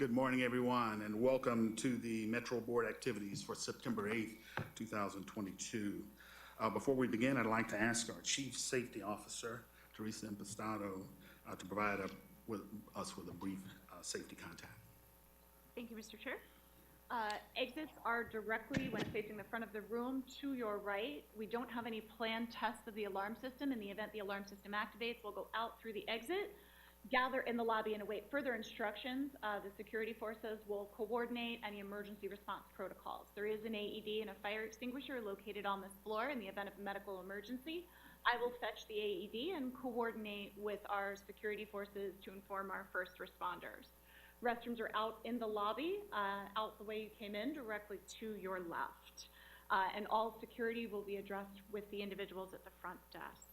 Good morning, everyone, and welcome to the Metro Board activities for September 8th, 2022. Before we begin, I'd like to ask our Chief Safety Officer, Teresa Impastato, to provide us with a brief safety contact. Thank you, Mr. Chair. Exits are directly, when facing the front of the room, to your right. We don't have any planned tests of the alarm system. In the event the alarm system activates, we'll go out through the exit, gather in the lobby and await further instructions. The security forces will coordinate any emergency response protocols. There is an AED and a fire extinguisher located on this floor in the event of a medical emergency. I will fetch the AED and coordinate with our security forces to inform our first responders. Restrooms are out in the lobby, out the way you came in, directly to your left. And all security will be addressed with the individuals at the front desk.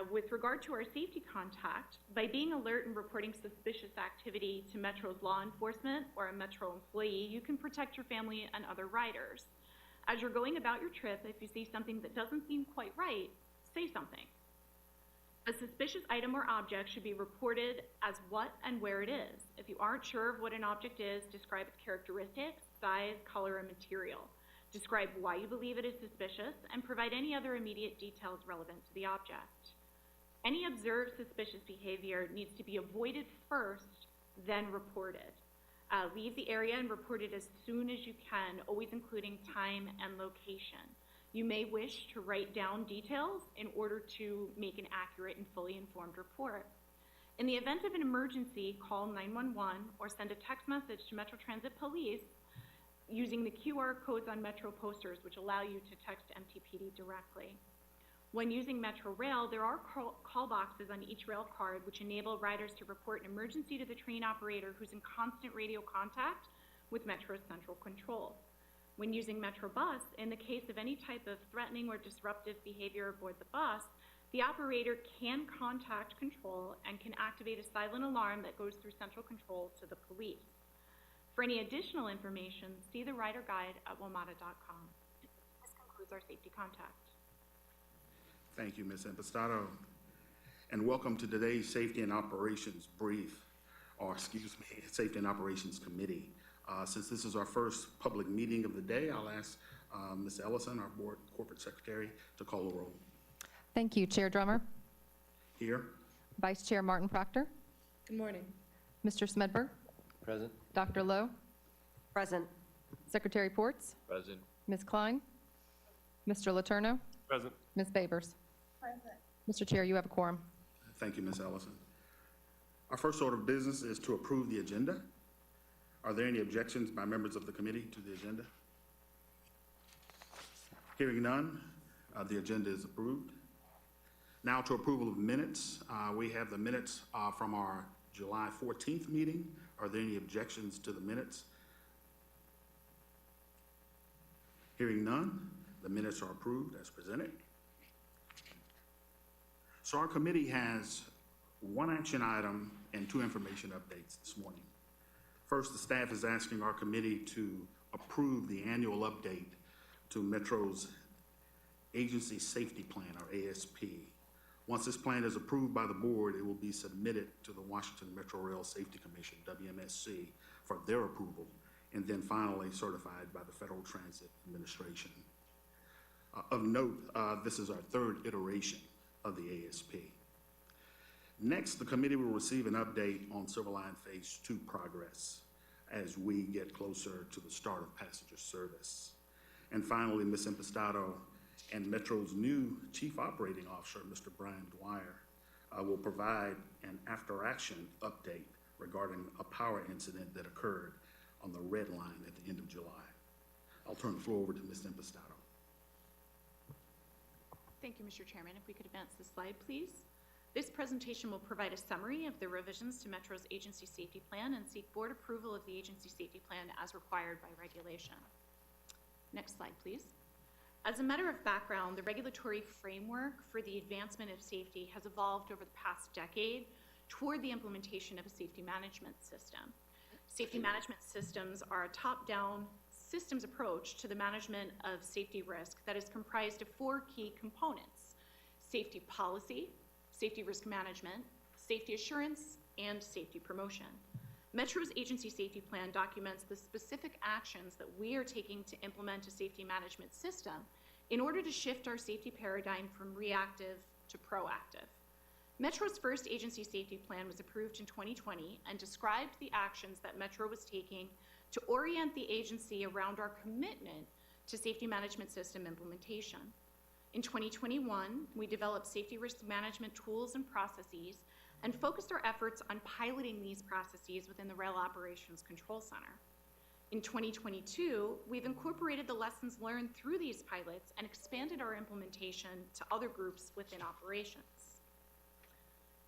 With regard to our safety contact, by being alert and reporting suspicious activity to Metro's law enforcement or a Metro employee, you can protect your family and other riders. As you're going about your trip, if you see something that doesn't seem quite right, say something. A suspicious item or object should be reported as what and where it is. If you aren't sure of what an object is, describe its characteristics, size, color, and material. Describe why you believe it is suspicious and provide any other immediate details relevant to the object. Any observed suspicious behavior needs to be avoided first, then reported. Leave the area and report it as soon as you can, always including time and location. You may wish to write down details in order to make an accurate and fully informed report. In the event of an emergency, call 911 or send a text message to Metro Transit Police using the QR codes on Metro posters, which allow you to text MTPD directly. When using Metro Rail, there are call boxes on each rail card which enable riders to report an emergency to the train operator who's in constant radio contact with Metro's central control. When using Metro Bus, in the case of any type of threatening or disruptive behavior aboard the bus, the operator can contact control and can activate a silent alarm that goes through central control to the police. For any additional information, see the rider guide at WMATA.com. This concludes our safety contact. Thank you, Ms. Impastato. And welcome to today's Safety and Operations Brief, or excuse me, Safety and Operations Committee. Since this is our first public meeting of the day, I'll ask Ms. Ellison, our Board Corporate Secretary, to call the roll. Thank you. Chair Drummer. Here. Vice Chair Martin Proctor. Good morning. Mr. Smedberg. Present. Dr. Lowe. Present. Secretary Ports. Present. Ms. Klein. Mr. Letourneau. Present. Ms. Babers. Present. Mr. Chair, you have a quorum. Thank you, Ms. Ellison. Our first order of business is to approve the agenda. Are there any objections by members of the committee to the agenda? Hearing none, the agenda is approved. Now to approval of minutes. We have the minutes from our July 14th meeting. Are there any objections to the minutes? Hearing none, the minutes are approved as presented. So our committee has one action item and two information updates this morning. First, the staff is asking our committee to approve the annual update to Metro's Agency Safety Plan, or ASP. Once this plan is approved by the board, it will be submitted to the Washington Metro Rail Safety Commission, WMSC, for their approval, and then finally certified by the Federal Transit Administration. Of note, this is our third iteration of the ASP. Next, the committee will receive an update on Silver Line Phase 2 progress as we get closer to the start of passenger service. And finally, Ms. Impastato and Metro's new Chief Operating Officer, Mr. Brian Dwyer, will provide an after-action update regarding a power incident that occurred on the red line at the end of July. I'll turn the floor over to Ms. Impastato. Thank you, Mr. Chairman. If we could advance the slide, please. This presentation will provide a summary of the revisions to Metro's Agency Safety Plan and seek board approval of the Agency Safety Plan as required by regulation. Next slide, please. As a matter of background, the regulatory framework for the advancement of safety has evolved over the past decade toward the implementation of a safety management system. Safety management systems are a top-down systems approach to the management of safety risk that is comprised of four key components: safety policy, safety risk management, safety assurance, and safety promotion. Metro's agency safety plan documents the specific actions that we are taking to implement a safety management system in order to shift our safety paradigm from reactive to proactive. Metro's first agency safety plan was approved in 2020 and described the actions that Metro was taking to orient the agency around our commitment to safety management system implementation. In 2021, we developed safety risk management tools and processes and focused our efforts on piloting these processes within the Rail Operations Control Center. In 2022, we've incorporated the lessons learned through these pilots and expanded our implementation to other groups within operations.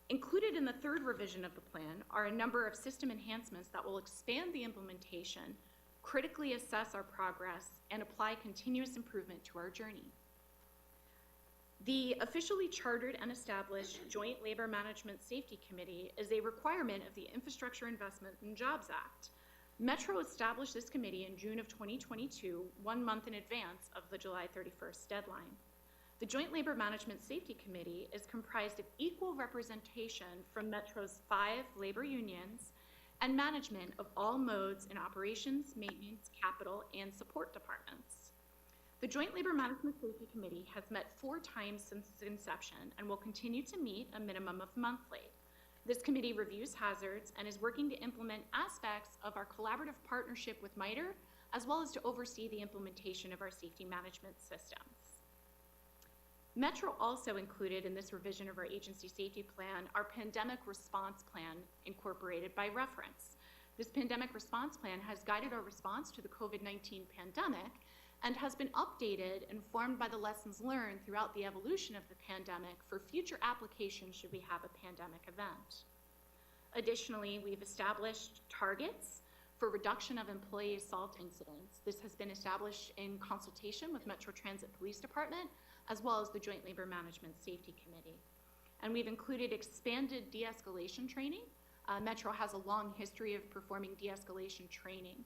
Included in the third revision of the plan are a number of system enhancements that will expand the implementation, critically assess our progress, and apply continuous improvement to our journey. The officially chartered and established Joint Labor Management Safety Committee is a requirement of the Infrastructure Investment and Jobs Act. Metro established this committee in June of 2022, 1 month in advance of the July 31st deadline. The Joint Labor Management Safety Committee is comprised of equal representation from Metro's 5 labor unions and management of all modes in operations, maintenance, capital, and support departments. The Joint Labor Management Safety Committee has met 4 times since its inception and will continue to meet a minimum of monthly. This committee reviews hazards and is working to implement aspects of our collaborative partnership with MITRE, as well as to oversee the implementation of our safety management systems. Metro also included in this revision of our agency safety plan our pandemic response plan incorporated by reference. This pandemic response plan has guided our response to the COVID-19 pandemic and has been updated and formed by the lessons learned throughout the evolution of the pandemic for future application should we have a pandemic event. Additionally, we've established targets for reduction of employee assault incidents. This has been established in consultation with Metro Transit Police Department, as well as the Joint Labor Management Safety Committee. And we've included expanded de-escalation training. Metro has a long history of performing de-escalation training.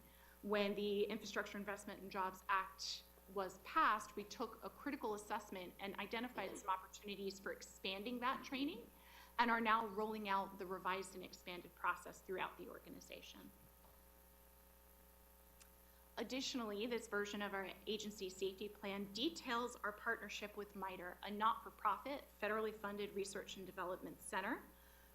When the Infrastructure Investment and Jobs Act was passed, we took a critical assessment and identified some opportunities for expanding that training and are now rolling out the revised and expanded process throughout the organization. Additionally, this version of our agency safety plan details our partnership with MITRE, a not-for-profit, federally funded research and development center.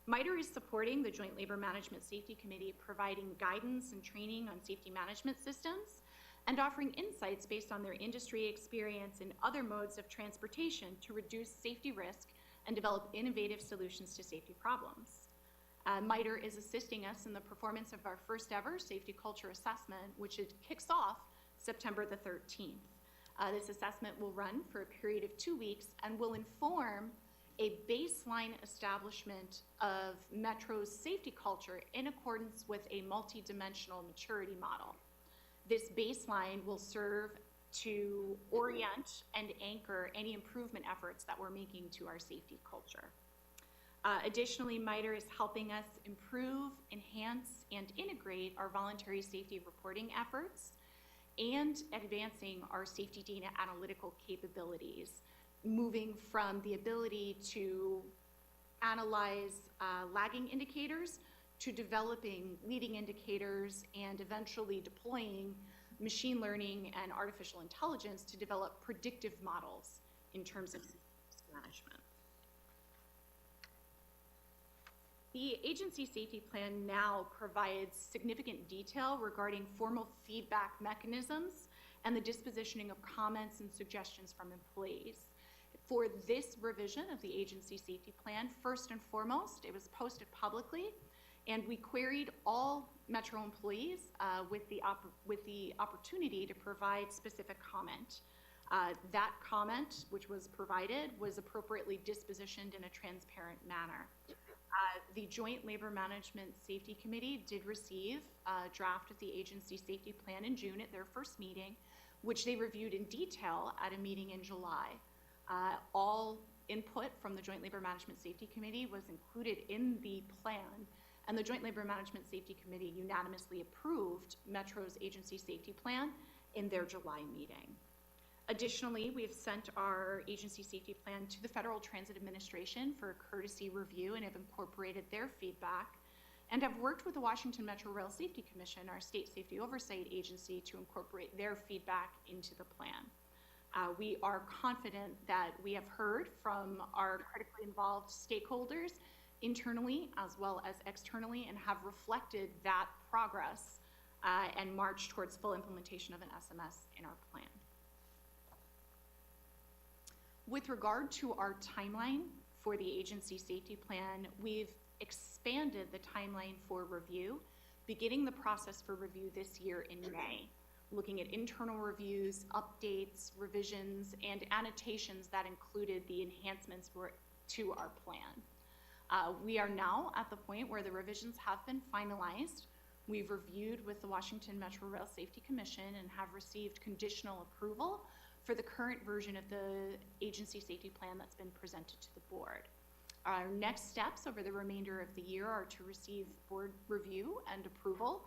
MITRE is supporting the Joint Labor Management Safety Committee, providing guidance and training on safety management systems and offering insights based on their industry experience in other modes of transportation to reduce safety risk and develop innovative solutions to safety problems. MITRE is assisting us in the performance of our first ever safety culture assessment, which kicks off September the 13th. This assessment will run for a period of 2 weeks and will inform a baseline establishment of Metro's safety culture in accordance with a multidimensional maturity model. This baseline will serve to orient and anchor any improvement efforts that we're making to our safety culture. Additionally, MITRE is helping us improve, enhance, and integrate our voluntary safety reporting efforts and advancing our safety data analytical capabilities, moving from the ability to analyze lagging indicators to developing leading indicators and eventually deploying machine learning and artificial intelligence to develop predictive models in terms of risk management. The agency safety plan now provides significant detail regarding formal feedback mechanisms and the dispositioning of comments and suggestions from employees. For this revision of the agency safety plan, first and foremost, it was posted publicly, and we queried all Metro employees with the opportunity to provide specific comment. That comment, which was provided, was appropriately dispositioned in a transparent manner. The Joint Labor Management Safety Committee did receive a draft of the agency safety plan in June at their first meeting, which they reviewed in detail at a meeting in July. All input from the Joint Labor Management Safety Committee was included in the plan, and the Joint Labor Management Safety Committee unanimously approved Metro's agency safety plan in their July meeting. Additionally, we have sent our agency safety plan to the Federal Transit Administration for a courtesy review and have incorporated their feedback. and have worked with the Washington Metro Rail Safety Commission, our state safety oversight agency, to incorporate their feedback into the plan. We are confident that we have heard from our critically involved stakeholders internally as well as externally and have reflected that progress and marched towards full implementation of an SMS in our plan. With regard to our timeline for the agency safety plan, we've expanded the timeline for review, beginning the process for review this year in May, looking at internal reviews, updates, revisions, and annotations that included the enhancements to our plan. We are now at the point where the revisions have been finalized. We've reviewed with the Washington Metro Rail Safety Commission and have received conditional approval for the current version of the agency safety plan that's been presented to the board. Our next steps over the remainder of the year are to receive board review and approval,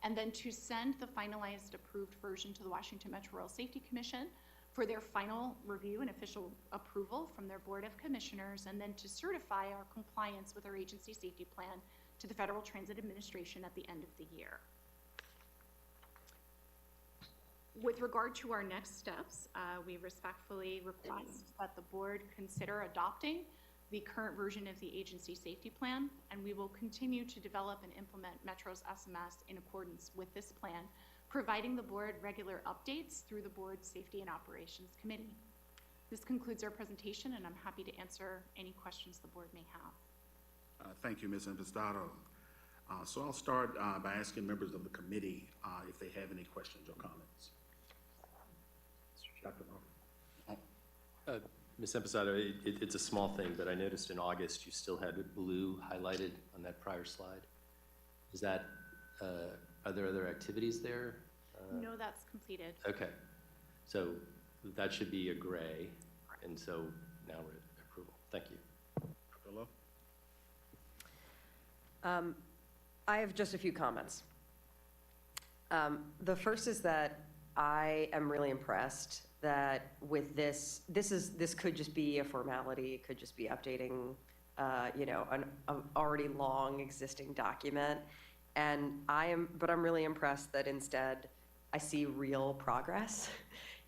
and then to send the finalized approved version to the Washington Metro Rail Safety Commission for their final review and official approval from their Board of Commissioners, and then to certify our compliance with our agency safety plan to the Federal Transit Administration at the end of the year. With regard to our next steps, we respectfully request that the board consider adopting the current version of the agency safety plan, and we will continue to develop and implement Metro's SMS in accordance with this plan, providing the board regular updates through the board's Safety and Operations Committee. This concludes our presentation, and I'm happy to answer any questions the board may have. Thank you, Ms. Impastato. So I'll start by asking members of the committee if they have any questions or comments. Dr. Moore. Ms. Impastato, it's a small thing, but I noticed in August you still had blue highlighted on that prior slide. Is that, are there other activities there? No, that's completed. Okay, so that should be a gray, and so now we're at approval. Thank you. Dr. Lowe? I have just a few comments. The first is that I am really impressed that with this could just be a formality, it could just be updating, an already long existing document. But I'm really impressed that instead I see real progress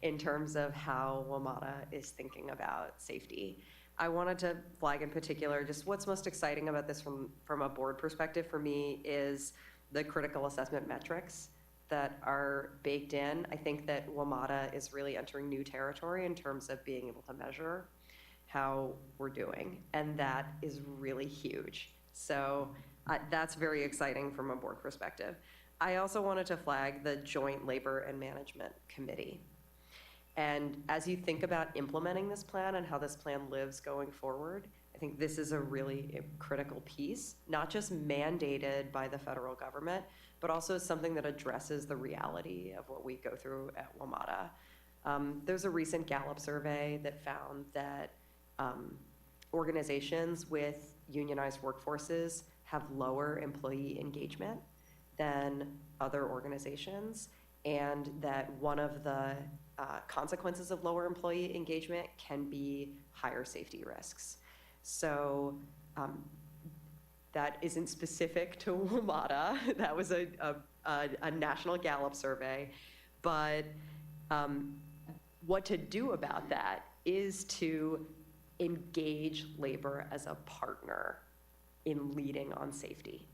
in terms of how WMATA is thinking about safety. I wanted to flag in particular just what's most exciting about this from a board perspective for me is the critical assessment metrics that are baked in. I think that WMATA is really entering new territory in terms of being able to measure how we're doing, and that is really huge. So that's very exciting from a board perspective. I also wanted to flag the Joint Labor and Management Committee. And as you think about implementing this plan and how this plan lives going forward, I think this is a really critical piece, not just mandated by the federal government, but also something that addresses the reality of what we go through at WMATA. There's a recent Gallup survey that found that organizations with unionized workforces have lower employee engagement than other organizations, and that one of the consequences of lower employee engagement can be higher safety risks. So that isn't specific to WMATA. That was a national Gallup survey. But what to do about that is to engage labor as a partner in leading on safety.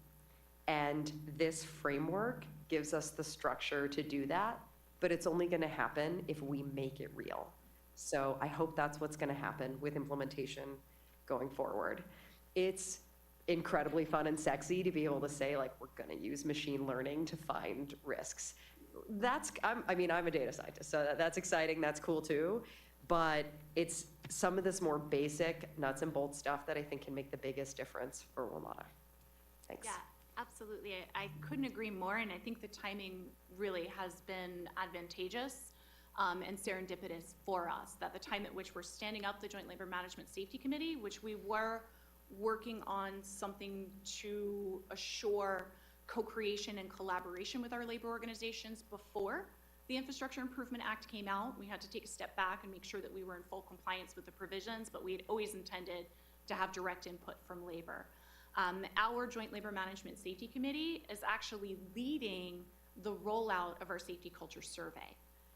And this framework gives us the structure to do that, but it's only going to happen if we make it real. So I hope that's what's going to happen with implementation going forward. It's incredibly fun and sexy to be able to say, like, we're going to use machine learning to find risks. I'm a data scientist, so that's exciting, that's cool too, but it's some of this more basic nuts and bolts stuff that I think can make the biggest difference for WMATA. Thanks. Yeah, absolutely. I couldn't agree more, and I think the timing really has been advantageous and serendipitous for us, that the time at which we're standing up the Joint Labor Management Safety Committee, which we were working on something to assure co-creation and collaboration with our labor organizations before the Infrastructure Improvement Act came out. We had to take a step back and make sure that we were in full compliance with the provisions, but we had always intended to have direct input from labor. Our Joint Labor Management Safety Committee is actually leading the rollout of our safety culture survey.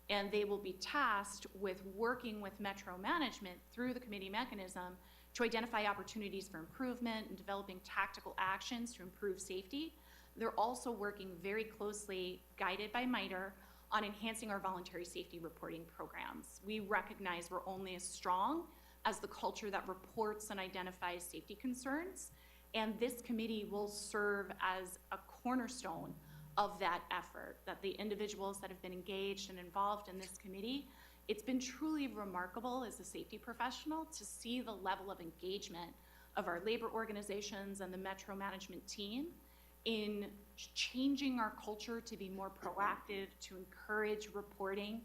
And they will be tasked with working with Metro Management through the committee mechanism to identify opportunities for improvement and developing tactical actions to improve safety. They're also working very closely, guided by MITRE, on enhancing our voluntary safety reporting programs. We recognize we're only as strong as the culture that reports and identifies safety concerns, and this committee will serve as a cornerstone of that effort, that the individuals that have been engaged and involved in this committee, it's been truly remarkable as a safety professional to see the level of engagement of our labor organizations and the Metro Management team in changing our culture to be more proactive, to encourage reporting,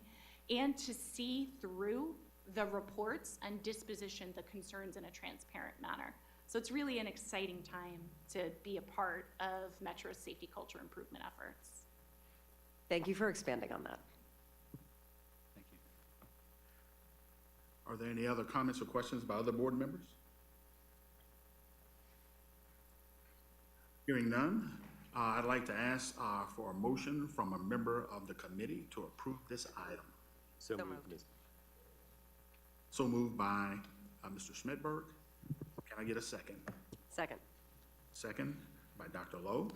and to see through the reports and disposition the concerns in a transparent manner. So it's really an exciting time to be a part of Metro's safety culture improvement efforts. Thank you for expanding on that. Thank you. Are there any other comments or questions by other board members? Hearing none, I'd like to ask for a motion from a member of the committee to approve this item. So moved, Ms. So moved by Mr. Schmidberg. Can I get a second? Second. Second by Dr. Lowe.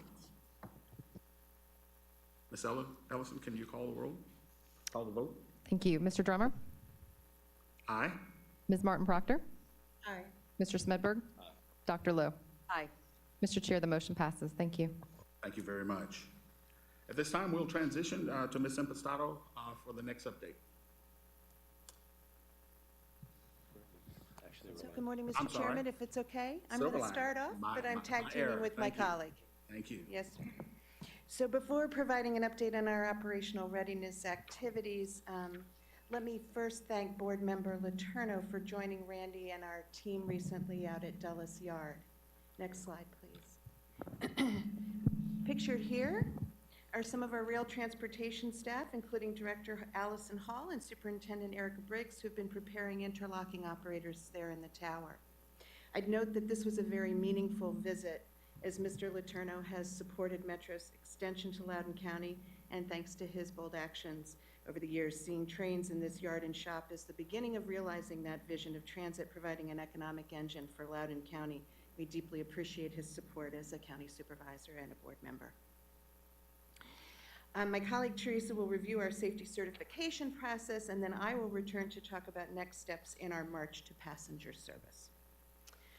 Ms. Ellison, can you call the roll? Call the vote. Thank you. Mr. Drummer? Aye. Ms. Martin Proctor? Aye. Mr. Smedberg? Dr. Lowe? Aye. Mr. Chair, the motion passes. Thank you. Thank you very much. At this time, we'll transition to Ms. Impastato for the next update. So good morning, I'm Mr. sorry. Chairman, if it's okay. I'm going to Silverline. start off, but I'm tag error. teaming with my Thank you. colleague. Thank you. Yes, sir. So before providing an update on our operational readiness activities, let me first thank Board Member Letourneau for joining Randy and our team recently out at Dulles Yard. Next slide, please. Pictured here are some of our rail transportation staff, including Director Allison Hall and Superintendent Erica Briggs, who've been preparing interlocking operators there in the tower. I'd note that this was a very meaningful visit, as Mr. Letourneau has supported Metro's extension to Loudoun County, and thanks to his bold actions over the years, seeing trains in this yard and shop is the beginning of realizing that vision of transit providing an economic engine for Loudoun County. We deeply appreciate his support as a county supervisor and a board member. My colleague Teresa will review our safety certification process, and then I will return to talk about next steps in our march to passenger service.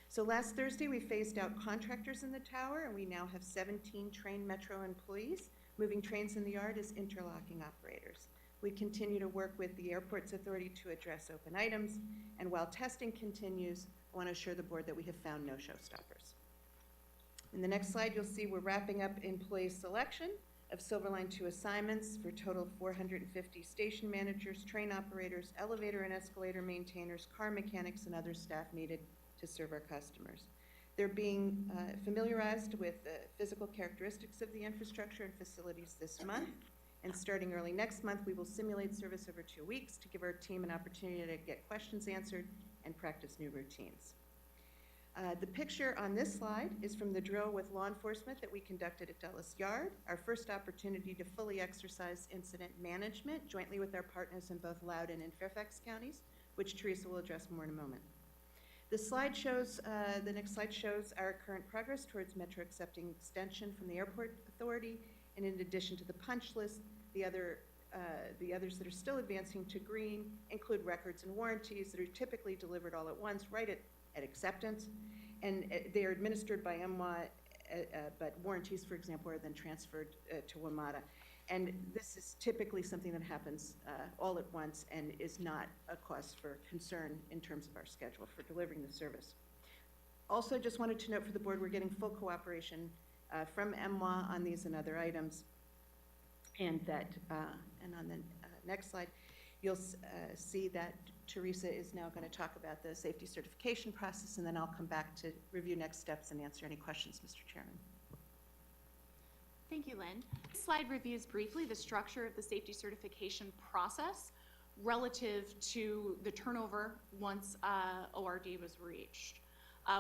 So last Thursday, we phased out contractors in the tower, and we now have 17 trained Metro employees moving trains in the yard as interlocking operators. We continue to work with the Airports Authority to address open items, and while testing continues, I want to assure the board that we have found no showstoppers. In the next slide, you'll see we're wrapping up employee selection of Silverline 2 assignments for a total of 450 station managers, train operators, elevator and escalator maintainers, car mechanics, and other staff needed to serve our customers. They're being familiarized with the physical characteristics of the infrastructure and facilities this month, and starting early next month, we will simulate service over 2 weeks to give our team an opportunity to get questions answered and practice new routines. The picture on this slide is from the drill with law enforcement that we conducted at Dulles Yard, our first opportunity to fully exercise incident management jointly with our partners in both Loudoun and Fairfax counties, which Teresa will address more in a moment. The next slide shows our current progress towards Metro accepting extension from the Airport Authority, and in addition to the punch list, the others that are still advancing to green include records and warranties that are typically delivered all at once, right at acceptance, and they are administered by MWA, but warranties, for example, are then transferred to WMATA. And this is typically something that happens all at once and is not a cause for concern in terms of our schedule for delivering the service. Also, just wanted to note for the board, we're getting full cooperation from MWA on these and other items, and that, and on the next slide, you'll see that Teresa is now going to talk about the safety certification process, and then I'll come back to review next steps and answer any questions, Mr. Chairman. Thank you, Lynn. This slide reviews briefly the structure of the safety certification process relative to the turnover once ORD was reached.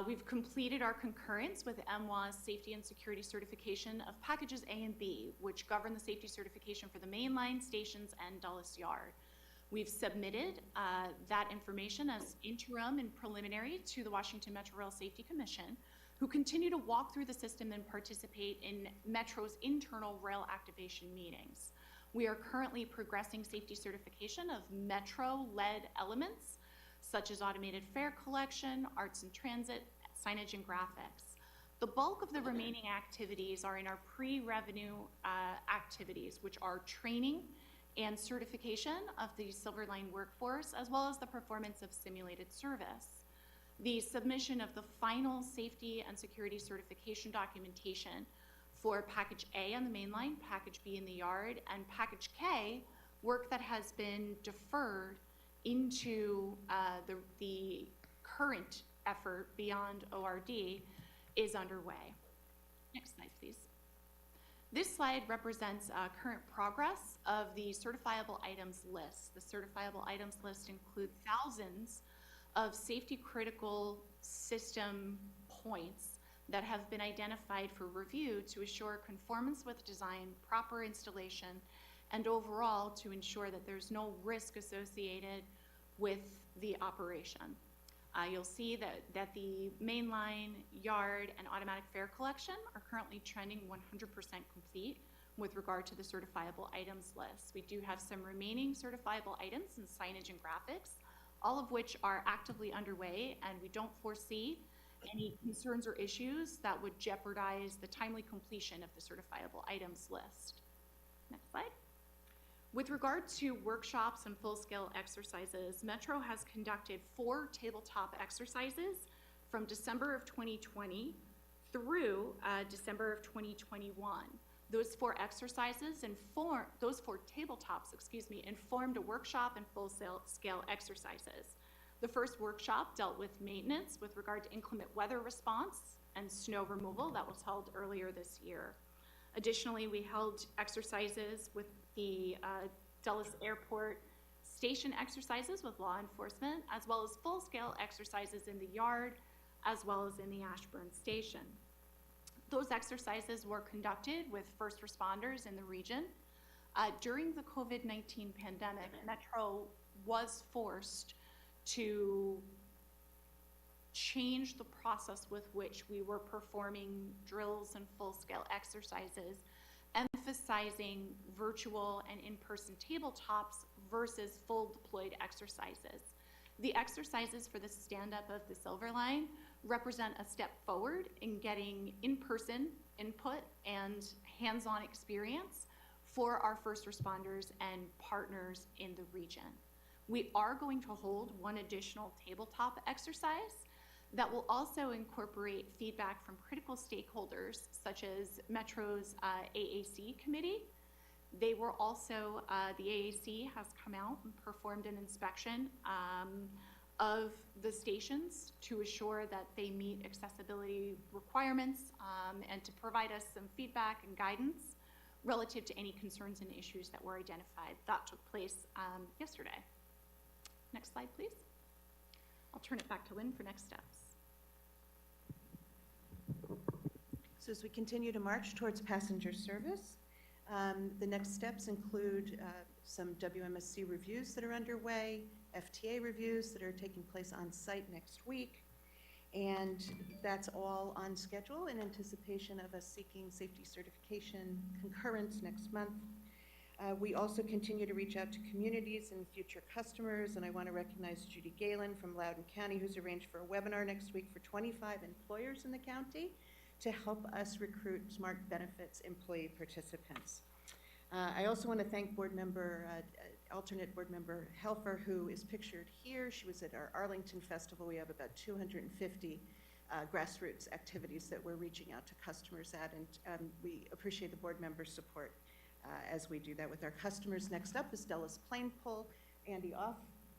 We've completed our concurrence with MWA's safety and security certification of packages A and B, which govern the safety certification for the mainline stations and Dulles Yard. We've submitted that information as interim and preliminary to the Washington Metro Rail Safety Commission, who continue to walk through the system and participate in Metro's internal rail activation meetings. We are currently progressing safety certification of Metro-led elements, such as automated fare collection, arts and transit, signage and graphics. The bulk of the remaining activities are in our pre-revenue activities, which are training and certification of the Silver Line workforce, as well as the performance of simulated service. The submission of the final safety and security certification documentation for Package A on the main line, Package B in the yard, and Package K, work that has been deferred into the current effort beyond ORD, is underway. Next slide, please. This slide represents current progress of the certifiable items list. The certifiable items list includes thousands of safety critical system points that have been identified for review to assure conformance with design, proper installation, and overall to ensure that there's no risk associated with the operation. You'll see that the mainline, yard, and automatic fare collection are currently trending 100% complete with regard to the certifiable items list. We do have some remaining certifiable items in signage and graphics, all of which are actively underway, and we don't foresee any concerns or issues that would jeopardize the timely completion of the certifiable items list. Next slide. With regard to workshops and full-scale exercises, Metro has conducted 4 tabletop exercises from December of 2020 through December of 2021. Those 4 exercises those 4 tabletops, informed a workshop and full-scale exercises. The first workshop dealt with maintenance with regard to inclement weather response and snow removal. That was held earlier this year. Additionally, we held exercises with the Dulles Airport station exercises with law enforcement, as well as full-scale exercises in the yard, as well as in the Ashburn station. Those exercises were conducted with first responders in the region. During the COVID-19 pandemic, Metro was forced to change the process with which we were performing drills and full-scale exercises, emphasizing virtual and in-person tabletops versus full deployed exercises. The exercises for the stand-up of the Silver Line represent a step forward in getting in-person input and hands-on experience for our first responders and partners in the region. We are going to hold one additional tabletop exercise that will also incorporate feedback from critical stakeholders, such as Metro's AAC committee. They were also, the AAC has come out and performed an inspection of the stations to assure that they meet accessibility requirements and to provide us some feedback and guidance relative to any concerns and issues that were identified. That took place yesterday. Next slide, please. I'll turn it back to Lynn for next steps. So as we continue to march towards passenger service, the next steps include some WMSC reviews that are underway, FTA reviews that are taking place on site next week, and that's all on schedule in anticipation of us seeking safety certification concurrence next month. We also continue to reach out to communities and future customers, and I want to recognize Judy Galen from Loudoun County, who's arranged for a webinar next week for 25 employers in the county to help us recruit smart benefits employee participants. I also want to thank alternate board member Helfer, who is pictured here. She was at our Arlington Festival. We have about 250 grassroots activities that we're reaching out to customers at, and we appreciate the board members' support as we do that with our customers. Next up is Dulles Plane Pull. Andy Off,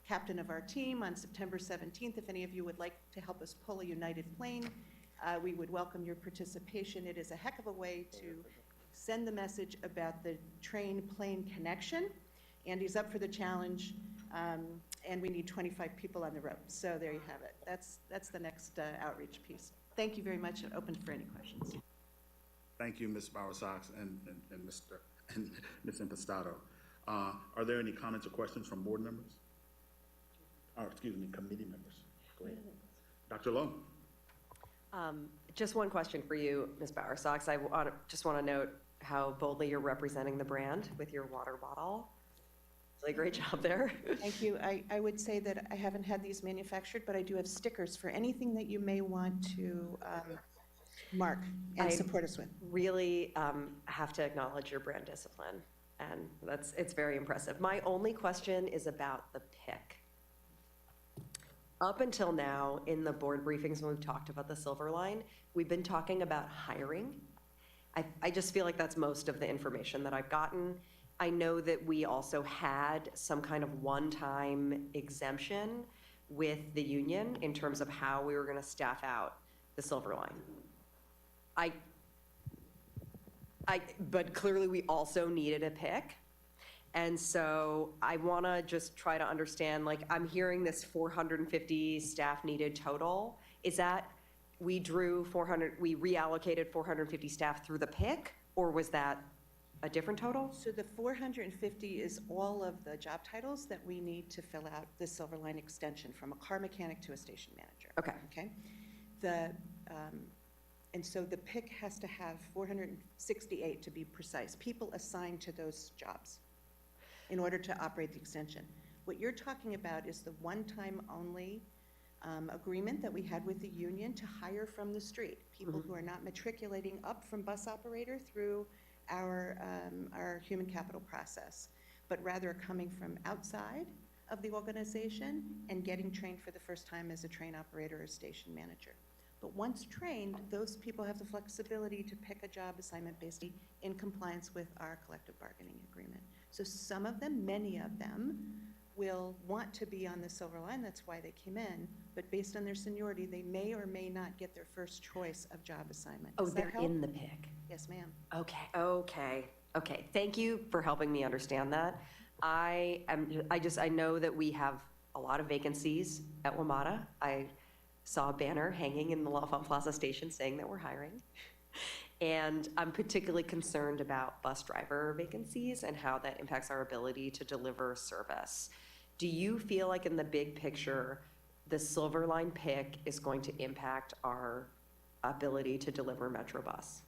captain of our team, on September 17th. If any of you would like to help us pull a United plane, we would welcome your participation. It is a heck of a way to send the message about the train-plane connection. Andy's up for the challenge. And we need 25 people on the road. So there you have it. That's the next outreach piece. Thank you very much, and open for any questions. Thank you, Ms. Bowersox and Ms. Impastato. Are there any comments or questions from board members? Or, excuse me, committee members? Go ahead. Dr. Lowe? Just one question for you, Ms. Bowersox. Just want to note how boldly you're representing the brand with your water bottle. Really great job there. Thank you. I would say that I haven't had these manufactured, but I do have stickers for anything that you may want to mark and support us with. Really have to acknowledge your brand discipline, and it's very impressive. My only question is about the pick. Up until now, in the board briefings when we've talked about the Silver Line, we've been talking about hiring. I just feel like that's most of the information that I've gotten. I know that we also had some kind of one-time exemption with the union in terms of how we were going to staff out the Silver Line. But clearly we also needed a pick. And so I want to just try to understand, like, I'm hearing this 450 staff needed total. Is that we reallocated 450 staff through the pick, or was that a different total? So the 450 is all of the job titles that we need to fill out the Silver Line extension, from a car mechanic to a station manager. Okay. Okay? And so the pick has to have 468, to be precise, people assigned to those jobs in order to operate the extension. What you're talking about is the one-time only agreement that we had with the union to hire from the street, people who are not matriculating up from bus operator through our human capital process, but rather coming from outside of the organization and getting trained for the first time as a train operator or station manager. But once trained, those people have the flexibility to pick a job assignment based in compliance with our collective bargaining agreement. So some of them, many of them, will want to be on the Silver Line, that's why they came in, but based on their seniority, they may or may not get their first choice of job assignment. Oh, Does that they're help? in the pick. Yes, ma'am. Okay. Thank you for helping me understand that. I know that we have a lot of vacancies at WMATA. I saw a banner hanging in the L'Enfant Plaza station saying that we're hiring. And I'm particularly concerned about bus driver vacancies and how that impacts our ability to deliver service. Do you feel like in the big picture, the Silver Line pick is going to impact our ability to deliver Metrobus?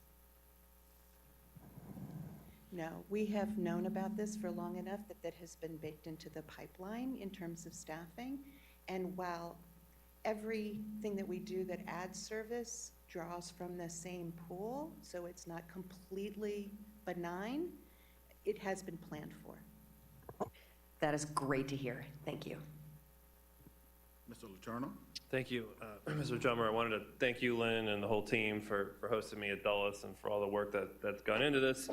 No, we have known about this for long enough that has been baked into the pipeline in terms of staffing. And while everything that we do that adds service draws from the same pool, so it's not completely benign, it has been planned for. That is great to hear. Thank you. Mr. Letourneau? Thank you, Mr. Drummer. I wanted to thank you, Lynn, and the whole team for hosting me at Dulles and for all the work that's gone into this.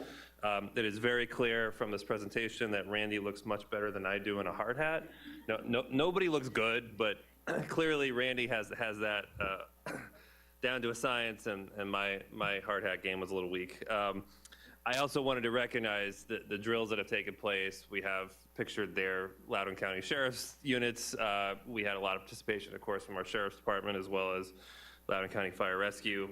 It is very clear from this presentation that Randy looks much better than I do in a hard hat. Nobody looks good, but clearly Randy has that down to a science, and my hard hat game was a little weak. I also wanted to recognize the drills that have taken place. We have pictured there Loudoun County Sheriff's units. We had a lot of participation, of course, from our Sheriff's Department as well as Loudoun County Fire Rescue.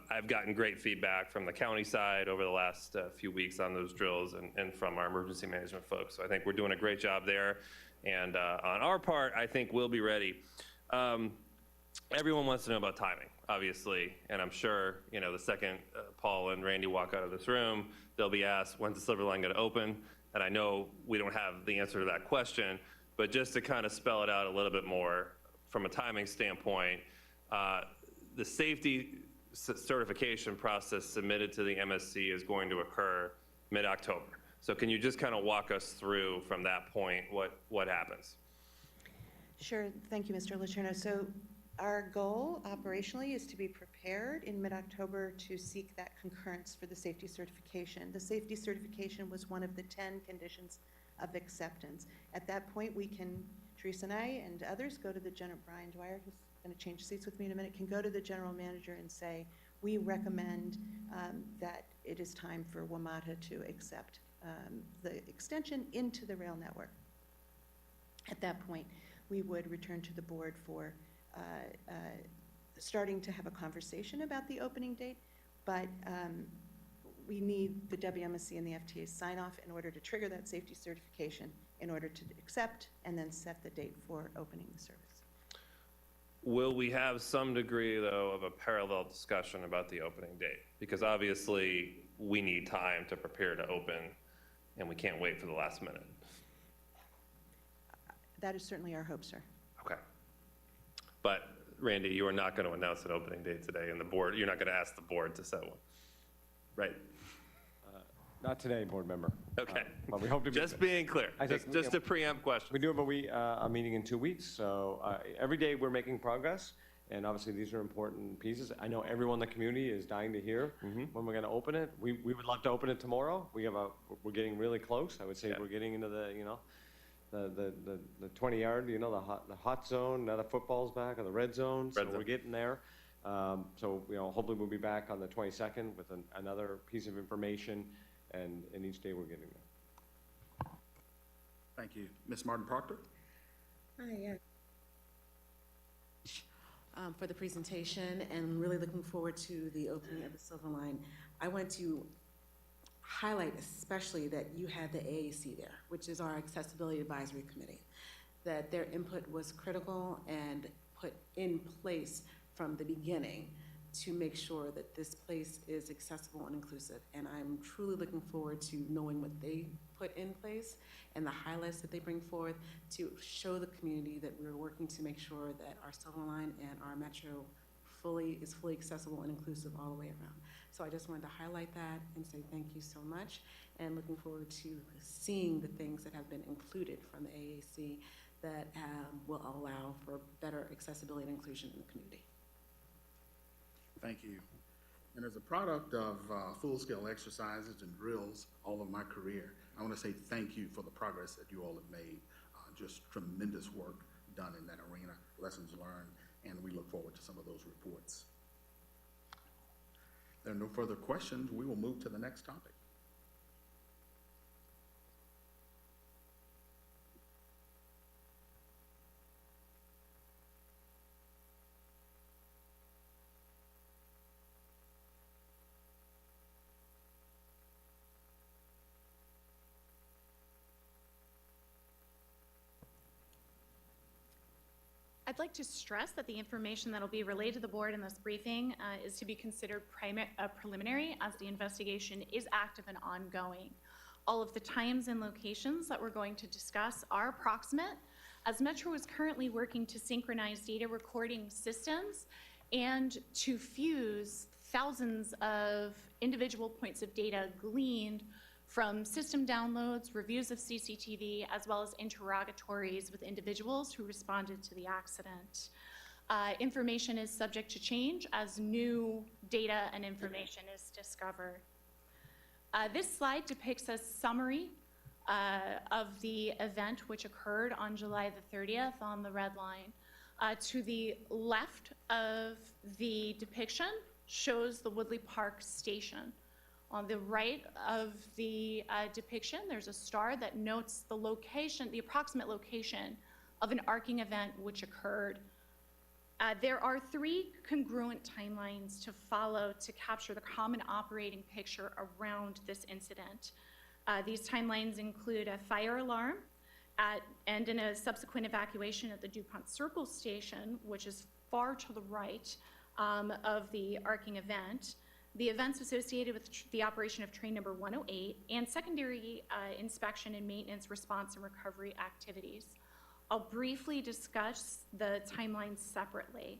I've gotten great feedback from the county side over the last few weeks on those drills and from our emergency management folks. So I think we're doing a great job there. And on our part, I think we'll be ready. Everyone wants to know about timing, obviously, and I'm sure, the second Paul and Randy walk out of this room, they'll be asked, when's the Silver Line going to open? And I know we don't have the answer to that question, but just to kind of spell it out a little bit more from a timing standpoint, the safety certification process submitted to the MSC is going to occur mid-October. So can you just kind of walk us through from that point what happens? Sure. Thank you, Mr. Letourneau. So our goal operationally is to be prepared in mid-October to seek that concurrence for the safety certification. The safety certification was one of the 10 conditions of acceptance. At that point, we can, Teresa and I and others, go to the general, Brian Dwyer, who's going to change seats with me in a minute, can go to the general manager and say, we recommend that it is time for WMATA to accept the extension into the rail network. At that point, we would return to the board for starting to have a conversation about the opening date, but we need the WMSC and the FTA's sign-off in order to trigger that safety certification, in order to accept and then set the date for opening the service. Will we have some degree, though, of a parallel discussion about the opening date? Because obviously, we need time to prepare to open, and we can't wait for the last minute. That is certainly our hope, sir. Okay. But Randy, you are not going to announce an opening date today, and the board, you're not going to ask the board to set one, right? Not today, board member. Okay. But we hope to be. Just being clear, I think, just to preempt We questions. do have a meeting in 2 weeks, so every day we're making progress, and obviously these are important pieces. I know everyone in the community is dying to hear when we're gonna open it. We would love to open it tomorrow. We're getting really close. I would say Yeah. we're getting into the, the 20-yard, the hot zone, now the football's back, or the red zone, so Red zone. we're getting there. So, hopefully we'll be back on the 22nd with another piece of information, and each day we're getting there. Thank you. Ms. Martin Proctor? For the presentation, and really looking forward to the opening of the Silver Line. I want to highlight especially that you had the AAC there, which is our Accessibility Advisory Committee, that their input was critical and put in place from the beginning to make sure that this place is accessible and inclusive. And I'm truly looking forward to knowing what they put in place and the highlights that they bring forth to show the community that we're working to make sure that our Silver Line and our metro is fully accessible and inclusive all the way around. So I just wanted to highlight that and say thank you so much, and looking forward to seeing the things that have been included from the AAC that will allow for better accessibility and inclusion in the community. Thank you. And as a product of full-scale exercises and drills all of my career, I want to say thank you for the progress that you all have made. Just tremendous work done in that arena, lessons learned, and we look forward to some of those reports. If there are no further questions, we will move to the next topic. I'd like to stress that the information that will be relayed to the board in this briefing is to be considered preliminary, as the investigation is active and ongoing. All of the times and locations that we're going to discuss are approximate, as Metro is currently working to synchronize data recording systems and to fuse thousands of individual points of data gleaned from system downloads, reviews of CCTV, as well as interrogatories with individuals who responded to the accident. Information is subject to change as new data and information is discovered. This slide depicts a summary of the event which occurred on July the 30th on the red line. To the left of the depiction shows the Woodley Park Station. On the right of the depiction, there's a star that notes the location, the approximate location of an arcing event which occurred. There are 3 congruent timelines to follow to capture the common operating picture around this incident. These timelines include a fire alarm and in a subsequent evacuation at the DuPont Circle Station, which is far to the right of the arcing event, the events associated with the operation of train number 108, and secondary inspection and maintenance response and recovery activities. I'll briefly discuss the timelines separately.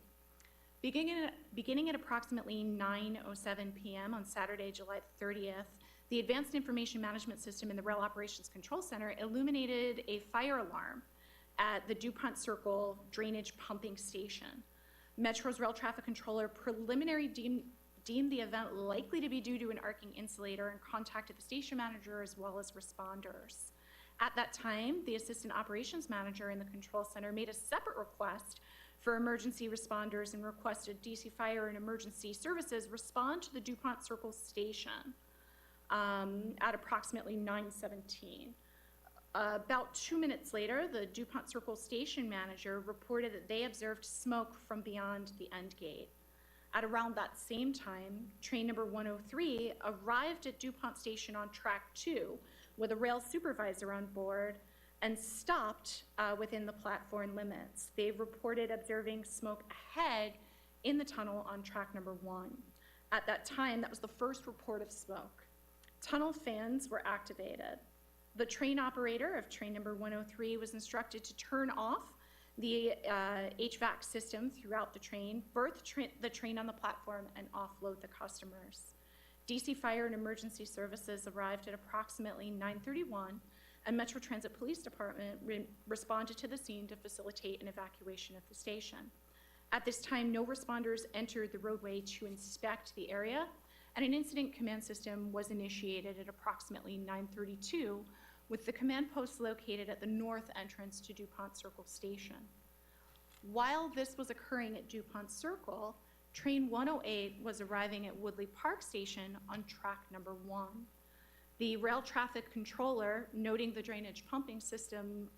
Beginning at approximately 9:07 p.m. on Saturday, July 30th, the Advanced Information Management System in the Rail Operations Control Center illuminated a fire alarm at the DuPont Circle Drainage Pumping Station. Metro's rail traffic controller preliminary deemed the event likely to be due to an arcing insulator and contacted the station manager as well as responders. At that time, the assistant operations manager in the control center made a separate request for emergency responders and requested DC Fire and Emergency Services respond to the DuPont Circle Station at approximately 9:17. About 2 minutes later, the DuPont Circle station manager reported that they observed smoke from beyond the end gate. At around that same time, train number 103 arrived at DuPont Station on track 2 with a rail supervisor on board and stopped within the platform limits. They reported observing smoke ahead in the tunnel on track number 1. At that time, that was the first report of smoke. Tunnel fans were activated. The train operator of train number 103 was instructed to turn off the HVAC system throughout the train, berth the train on the platform, and offload the customers. DC Fire and Emergency Services arrived at approximately 9:31, and Metro Transit Police Department responded to the scene to facilitate an evacuation of the station. At this time, no responders entered the roadway to inspect the area, and an incident command system was initiated at approximately 9:32, with the command post located at the north entrance to DuPont Circle Station. While this was occurring at DuPont Circle, train 108 was arriving at Woodley Park Station on track number 1. The rail traffic controller, noting the drainage pumping system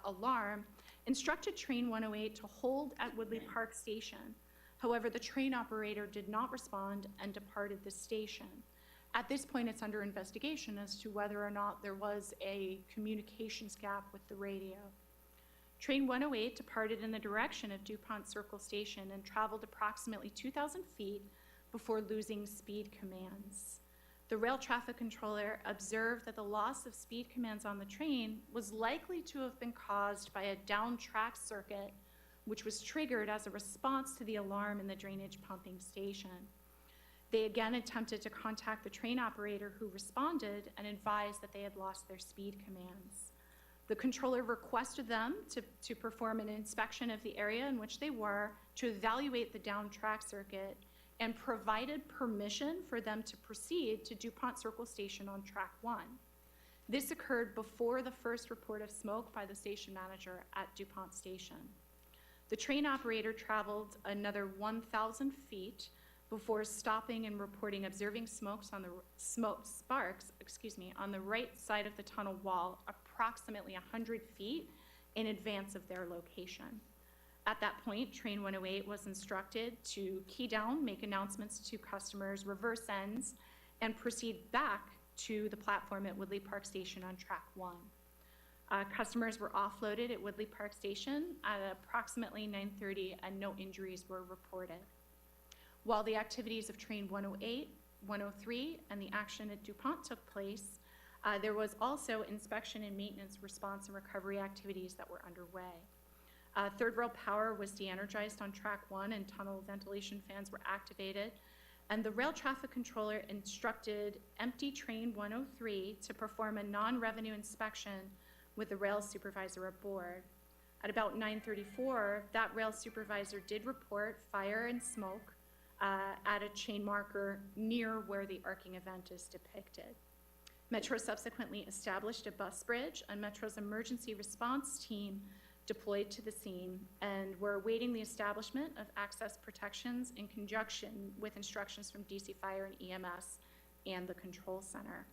alarm, instructed train 108 to hold at Woodley Park Station. However, the train operator did not respond and departed the station. At this point, it's under investigation as to whether or not there was a communications gap with the radio. Train 108 departed in the direction of DuPont Circle Station and traveled approximately 2,000 feet before losing speed commands. The rail traffic controller observed that the loss of speed commands on the train was likely to have been caused by a down track circuit, which was triggered as a response to the alarm in the drainage pumping station. They again attempted to contact the train operator, who responded and advised that they had lost their speed commands. The controller requested them to perform an inspection of the area in which they were, to evaluate the down track circuit, and provided permission for them to proceed to DuPont Circle Station on track 1. This occurred before the first report of smoke by the station manager at DuPont Station. The train operator traveled another 1,000 feet before stopping and reporting observing sparks on the right side of the tunnel wall, approximately 100 feet in advance of their location. At that point, train 108 was instructed to key down, make announcements to customers, reverse ends, and proceed back to the platform at Woodley Park Station on track 1. Customers were offloaded at Woodley Park Station at approximately 9:30, and no injuries were reported. While the activities of train 108, 103, and the action at DuPont took place, there was also inspection and maintenance, response, and recovery activities that were underway. Third rail power was de-energized on track 1, and tunnel ventilation fans were activated, and the rail traffic controller instructed empty train 103 to perform a non-revenue inspection with the rail supervisor aboard. At about 9:34, that rail supervisor did report fire and smoke at a chain marker near where the arcing event is depicted. Metro subsequently established a bus bridge, and Metro's emergency response team deployed to the scene and were awaiting the establishment of access protections in conjunction with instructions from DC Fire and EMS and the control center.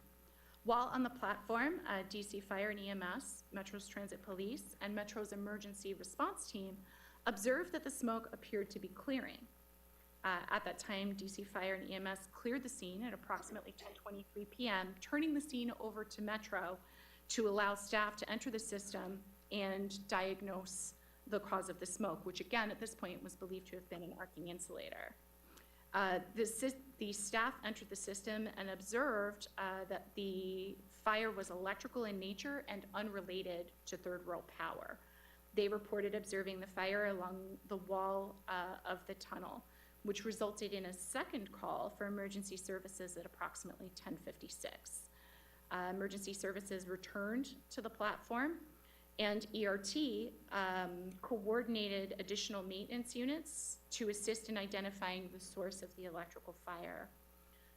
While on the platform, DC Fire and EMS, Metro's Transit Police, and Metro's emergency response team observed that the smoke appeared to be clearing. At that time, DC Fire and EMS cleared the scene at approximately 10:23 p.m., turning the scene over to Metro to allow staff to enter the system and diagnose the cause of the smoke, which again, at this point, was believed to have been an arcing insulator. The staff entered the system and observed that the fire was electrical in nature and unrelated to third rail power. They reported observing the fire along the wall of the tunnel, which resulted in a second call for emergency services at approximately 10:56. Emergency services returned to the platform, and ERT coordinated additional maintenance units to assist in identifying the source of the electrical fire.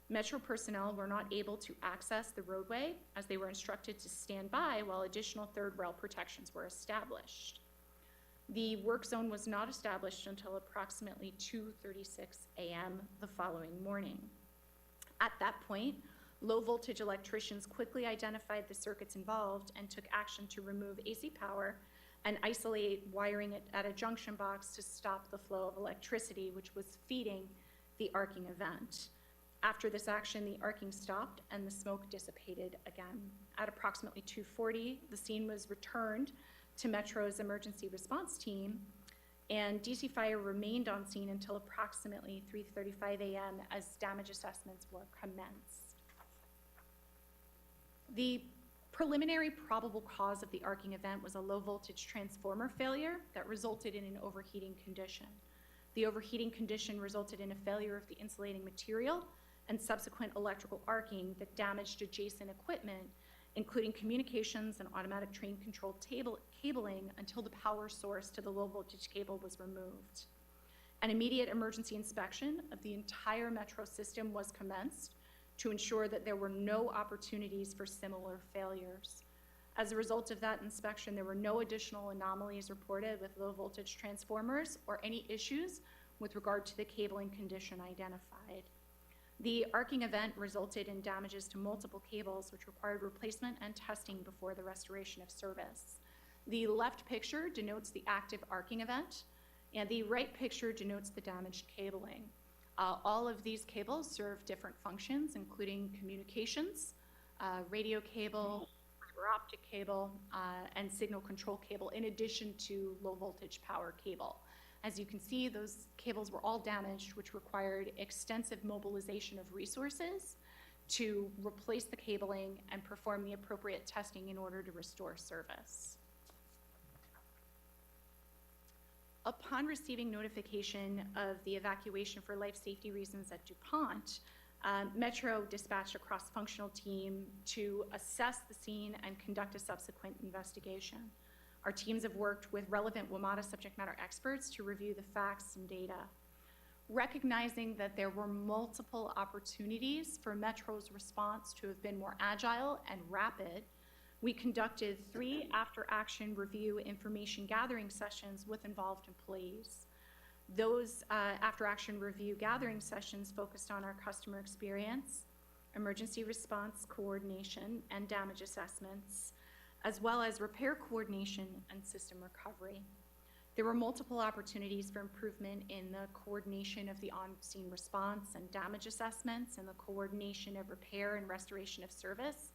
Metro personnel were not able to access the roadway, as they were instructed to stand by while additional third rail protections were established. The work zone was not established until approximately 2:36 a.m. the following morning. At that point, Low voltage electricians quickly identified the circuits involved and took action to remove AC power and isolate wiring at a junction box to stop the flow of electricity, which was feeding the arcing event. After this action, the arcing stopped and the smoke dissipated again. At approximately 2:40, the scene was returned to Metro's emergency response team, and DC Fire remained on scene until approximately 3:35 a.m. as damage assessments were commenced. The preliminary probable cause of the arcing event was a low voltage transformer failure that resulted in an overheating condition. The overheating condition resulted in a failure of the insulating material and subsequent electrical arcing that damaged adjacent equipment, including communications and automatic train controlled cabling until the power source to the low voltage cable was removed. An immediate emergency inspection of the entire Metro system was commenced to ensure that there were no opportunities for similar failures. As a result of that inspection, there were no additional anomalies reported with low voltage transformers or any issues with regard to the cabling condition identified. The arcing event resulted in damages to multiple cables, which required replacement and testing before the restoration of service. The left picture denotes the active arcing event, and the right picture denotes the damaged cabling. All of these cables serve different functions, including communications, radio cable, fiber optic cable, and signal control cable, in addition to low voltage power cable. As you can see, those cables were all damaged, which required extensive mobilization of resources to replace the cabling and perform the appropriate testing in order to restore service. Upon receiving notification of the evacuation for life safety reasons at DuPont, Metro dispatched a cross-functional team to assess the scene and conduct a subsequent investigation. Our teams have worked with relevant WMATA subject matter experts to review the facts and data. Recognizing that there were multiple opportunities for Metro's response to have been more agile and rapid, we conducted 3 after-action review information gathering sessions with involved employees. Those after-action review gathering sessions focused on our customer experience, emergency response coordination, and damage assessments, as well as repair coordination and system recovery. There were multiple opportunities for improvement in the coordination of the on-scene response and damage assessments, and the coordination of repair and restoration of service,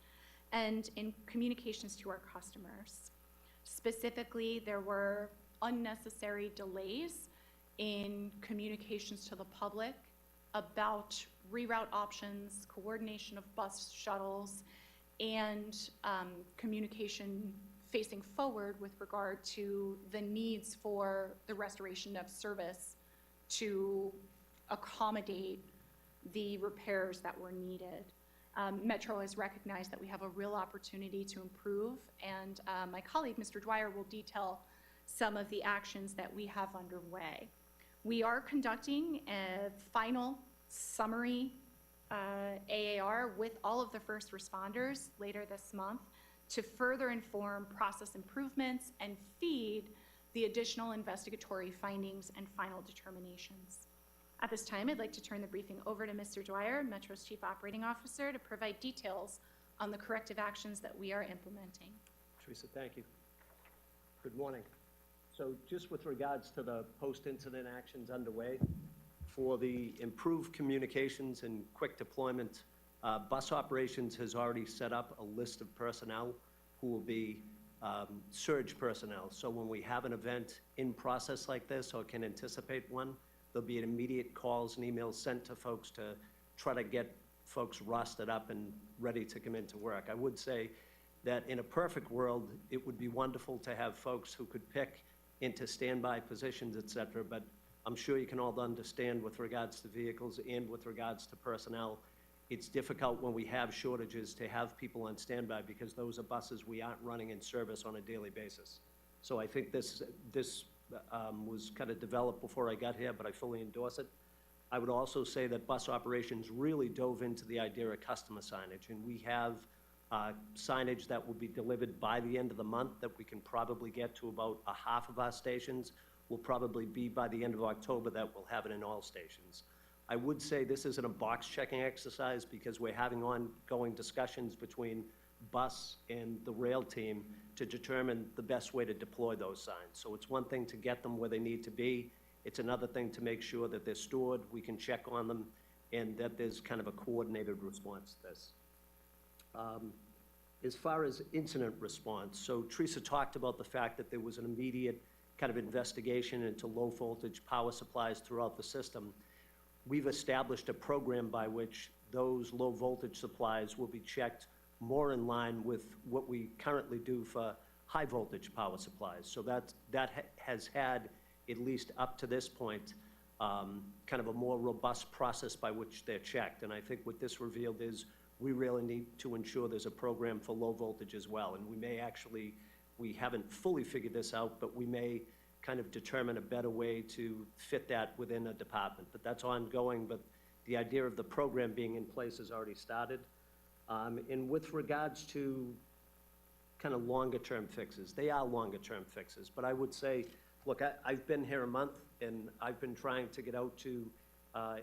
and in communications to our customers. Specifically, there were unnecessary delays in communications to the public about reroute options, coordination of bus shuttles, and communication facing forward with regard to the needs for the restoration of service to accommodate the repairs that were needed. Metro has recognized that we have a real opportunity to improve, and my colleague, Mr. Dwyer, will detail some of the actions that we have underway. We are conducting a final summary AAR with all of the first responders later this month to further inform process improvements and feed the additional investigatory findings and final determinations. At this time, I'd like to turn the briefing over to Mr. Dwyer, Metro's Chief Operating Officer, to provide details on the corrective actions that we are implementing. Teresa, thank you. Good morning. So just with regards to the post-incident actions underway, for the improved communications and quick deployment, bus operations has already set up a list of personnel who will be surge personnel. So when we have an event in process like this or can anticipate one, there'll be immediate calls and emails sent to folks to try to get folks rostered up and ready to come into work. I would say that in a perfect world, it would be wonderful to have folks who could pick into standby positions, et cetera, but I'm sure you can all understand with regards to vehicles and with regards to personnel, it's difficult when we have shortages to have people on standby because those are buses we aren't running in service on a daily basis. So I think this was kind of developed before I got here, but I fully endorse it. I would also say that bus operations really dove into the idea of customer signage, and we have signage that will be delivered by the end of the month that we can probably get to about a half of our stations. Will probably be by the end of October that we'll have it in all stations. I would say this isn't a box-checking exercise because we're having ongoing discussions between bus and the rail team to determine the best way to deploy those signs. So it's one thing to get them where they need to be. It's another thing to make sure that they're stored, we can check on them, and that there's kind of a coordinated response to this. As far as incident response, so Teresa talked about the fact that there was an immediate kind of investigation into low-voltage power supplies throughout the system. We've established a program by which those low-voltage supplies will be checked more in line with what we currently do for high-voltage power supplies. So that has had, at least up to this point, kind of a more robust process by which they're checked. And I think what this revealed is we really need to ensure there's a program for low voltage as well. And we may actually, we haven't fully figured this out, but we may kind of determine a better way to fit that within a department. But that's ongoing, but the idea of the program being in place has already started. And with regards to kind of longer-term fixes, they are longer-term fixes. But I would say, look, I've been here a month, and I've been trying to get out to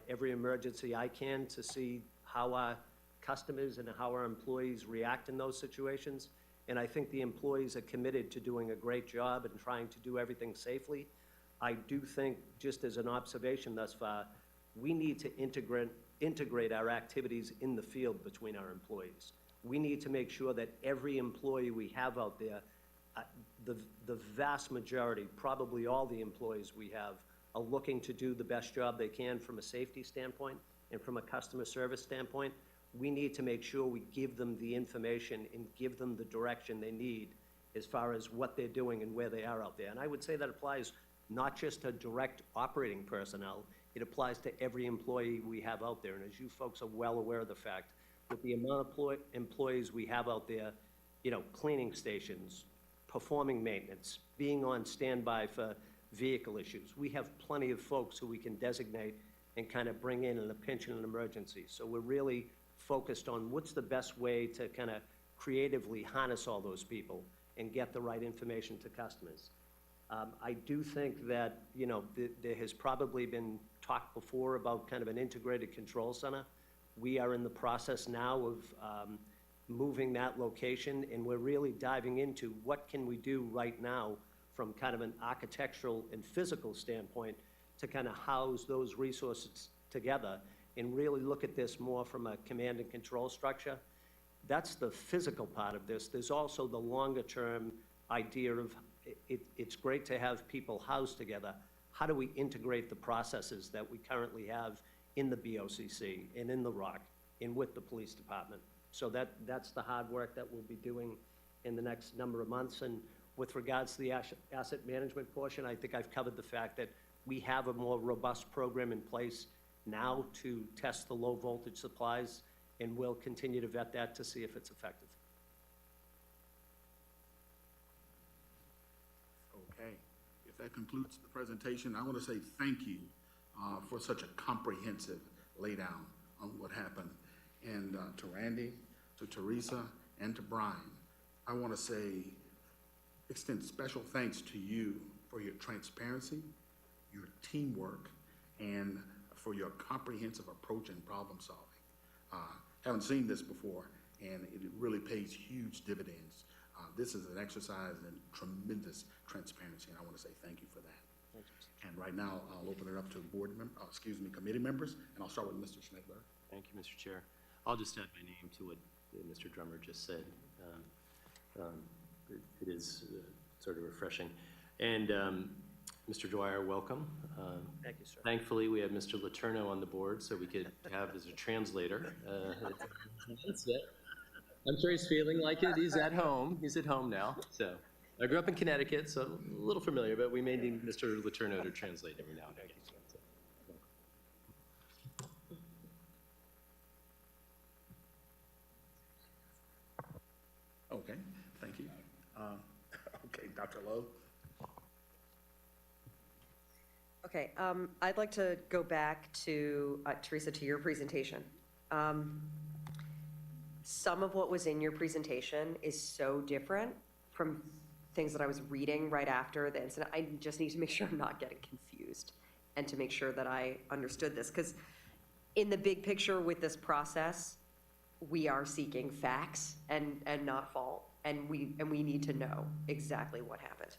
every emergency I can to see how our customers and how our employees react in those situations. And I think the employees are committed to doing a great job and trying to do everything safely. I do think, just as an observation thus far, we need to integrate our activities in the field between our employees. We need to make sure that every employee we have out there, the vast majority, probably all the employees we have, are looking to do the best job they can from a safety standpoint and from a customer service standpoint. We need to make sure we give them the information and give them the direction they need as far as what they're doing and where they are out there. And I would say that applies not just to direct operating personnel, it applies to every employee we have out there. And as you folks are well aware of the fact, with the amount of employees we have out there, you know, cleaning stations, performing maintenance, being on standby for vehicle issues, we have plenty of folks who we can designate and kind of bring in a pinch and an emergency. So we're really focused on what's the best way to kind of creatively harness all those people and get the right information to customers. I do think that, you know, there has probably been talk before about kind of an integrated control center. We are in the process now of moving that location, and we're really diving into what can we do right now from kind of an architectural and physical standpoint to kind of house those resources together and really look at this more from a command and control structure. That's the physical part of this. There's also the longer term idea of it's great to have people housed together. How do we integrate the processes that we currently have in the BOCC and in the ROC and with the police department? So that's the hard work that we'll be doing in the next number of months. And with regards to the asset management portion, I think I've covered the fact that we have a more robust program in place now to test the low voltage supplies, and we'll continue to vet that to see if it's effective. Okay, if that concludes the presentation, I want to say thank you for such a comprehensive laydown on what happened. And to Randy, to Teresa, and to Brian, I want to extend special thanks to you for your transparency, your teamwork, and for your comprehensive approach in problem solving. Haven't seen this before, and it really pays huge dividends. This is an exercise in tremendous transparency, and I want to say thank you for that. Thank you. And right now, I'll open it up to committee members, and I'll start with Mr. Schneidberg. Thank you, Mr. Chair. I'll just add my name to what Mr. Drummer just said. It is sort of refreshing. And Mr. Dwyer, welcome. Thank you, sir. Thankfully, we have Mr. Letourneau on the board, so we could have as a translator. That's it. I'm sure he's feeling like it. He's at home. He's at home now. So I grew up in Connecticut, so I'm a little familiar, but we may need Mr. Letourneau to translate every now and then. Okay, thank you. Okay, Dr. Lowe. Okay, I'd like to go back to, Teresa, to your presentation. Some of what was in your presentation is so different from things that I was reading right after the incident. I just need to make sure I'm not getting confused and to make sure that I understood this. Because, in the big picture with this process, we are seeking facts and not fault, and we need to know exactly what happened.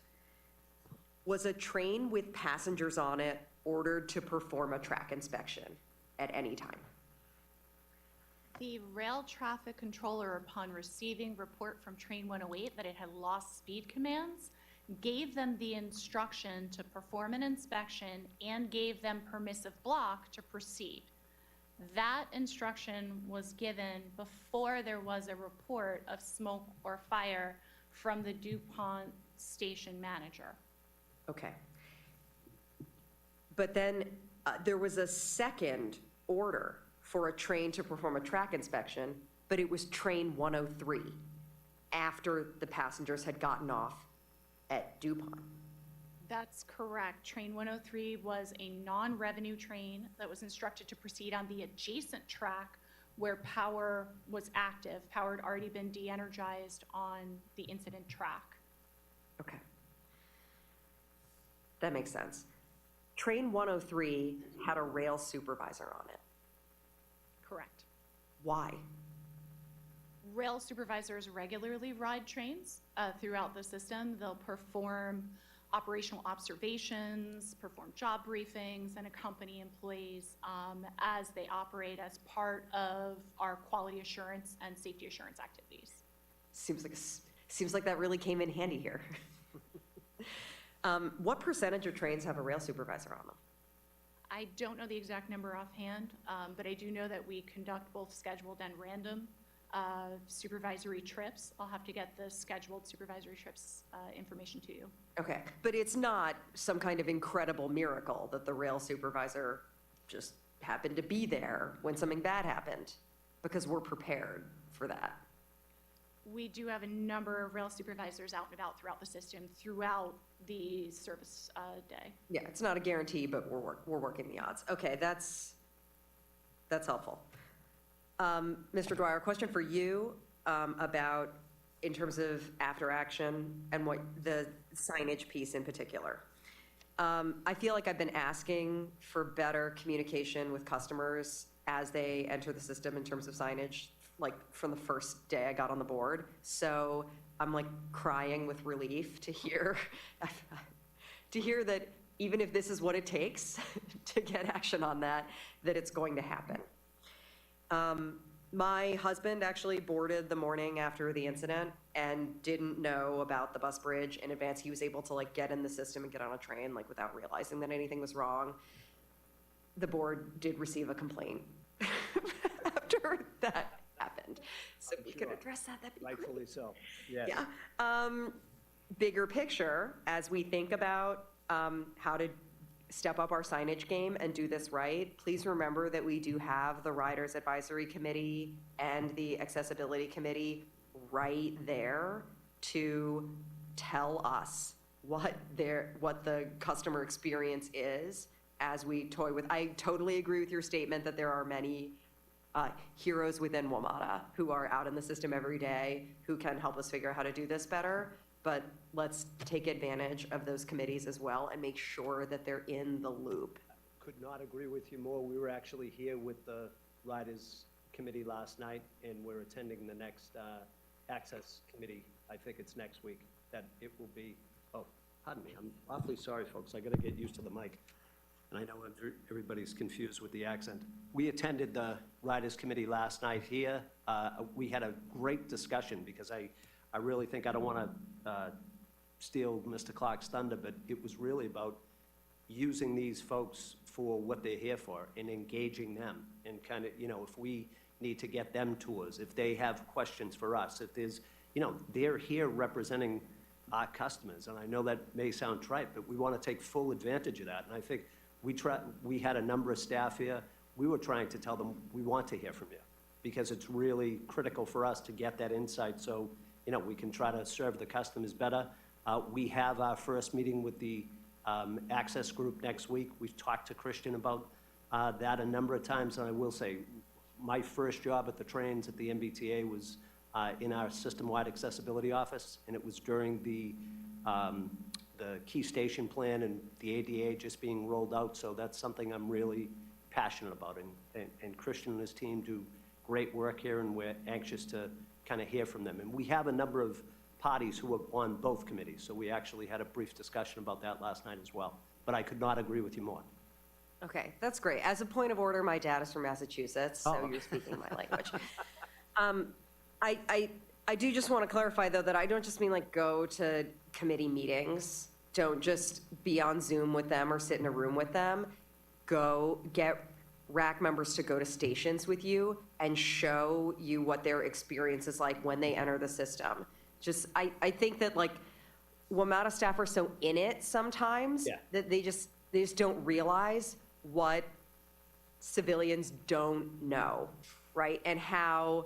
Was a train with passengers on it ordered to perform a track inspection at any time? The rail traffic controller, upon receiving report from Train 108 that it had lost speed commands, gave them the instruction to perform an inspection and gave them permissive block to proceed. That instruction was given before there was a report of smoke or fire from the DuPont station manager. Okay. But then there was a second order for a train to perform a track inspection, but it was train 103 after the passengers had gotten off at DuPont. That's correct. Train 103 was a non-revenue train that was instructed to proceed on the adjacent track where power was active. Power had already been de-energized on the incident track. Okay. That makes sense. Train 103 had a rail supervisor on it. Correct. Why? Rail supervisors regularly ride trains throughout the system. They'll perform operational observations, perform job briefings, and accompany employees as they operate as part of our quality assurance and safety assurance activities. Seems like that really came in handy here. What percentage of trains have a rail supervisor on them? I don't know the exact number offhand, but I do know that we conduct both scheduled and random supervisory trips. I'll have to get the scheduled supervisory trips information to you. Okay, but it's not some kind of incredible miracle that the rail supervisor just happened to be there when something bad happened, because we're prepared for that. We do have a number of rail supervisors out and about throughout the system throughout the service day. Yeah, it's not a guarantee, but we're working the odds. Okay, that's helpful. Mr. Dwyer, a question for you about, in terms of after action and what the signage piece in particular. I feel like I've been asking for better communication with customers as they enter the system in terms of signage, like from the first day I got on the board. So I'm like crying with relief to hear that even if this is what it takes to get action on that, that it's going to happen. My husband actually boarded the morning after the incident and didn't know about the bus bridge in advance. He was able to like get in the system and get on a train like without realizing that anything was wrong. The board did receive a complaint after that happened. So we could address that, that'd be great. Rightfully so, yes. Yeah. Bigger picture, as we think about how to step up our signage game and do this right, please remember that we do have the Riders Advisory Committee and the Accessibility Committee right there to tell us what the customer experience is as we toy with. I totally agree with your statement that there are many heroes within WMATA who are out in the system every day who can help us figure out how to do this better. But let's take advantage of those committees as well and make sure that they're in the loop. Could not agree with you more. We were actually here with the Riders Committee last night, and we're attending the next Access Committee. I think it's next week that it will be. Oh, pardon me. I'm awfully sorry, folks. I got to get used to the mic. And I know everybody's confused with the accent. We attended the Riders Committee last night here. We had a great discussion because I really think, I don't want to steal Mr. Clark's thunder, but it was really about using these folks for what they're here for and engaging them and kind of, if we need to get them tours, if they have questions for us, if there's, they're here representing our customers. And I know that may sound trite, but we want to take full advantage of that. And I think we had a number of staff here. We were trying to tell them, we want to hear from you because it's really critical for us to get that insight so we can try to serve the customers better. We have our first meeting with the Access Group next week. We've talked to Christian about that a number of times, and I will say, my first job at the trains at the MBTA was in our system-wide accessibility office, and it was during the key station plan and the ADA just being rolled out, so that's something I'm really passionate about. And Christian and his team do great work here, and we're anxious to kind of hear from them. And we have a number of parties who are on both committees, so we actually had a brief discussion about that last night as well. But I could not agree with you more. Okay, that's great. As a point of order, my dad is from Massachusetts, so Oh. you're speaking my language. I do just want to clarify, though, that I don't just mean like go to committee meetings. Don't just be on Zoom with them or sit in a room with them. Go get RAC members to go to stations with you and show you what their experience is like when they enter the system. Just, I think that like, WMATA staff are so in it sometimes Yeah. that they just don't realize what civilians don't know, right? And how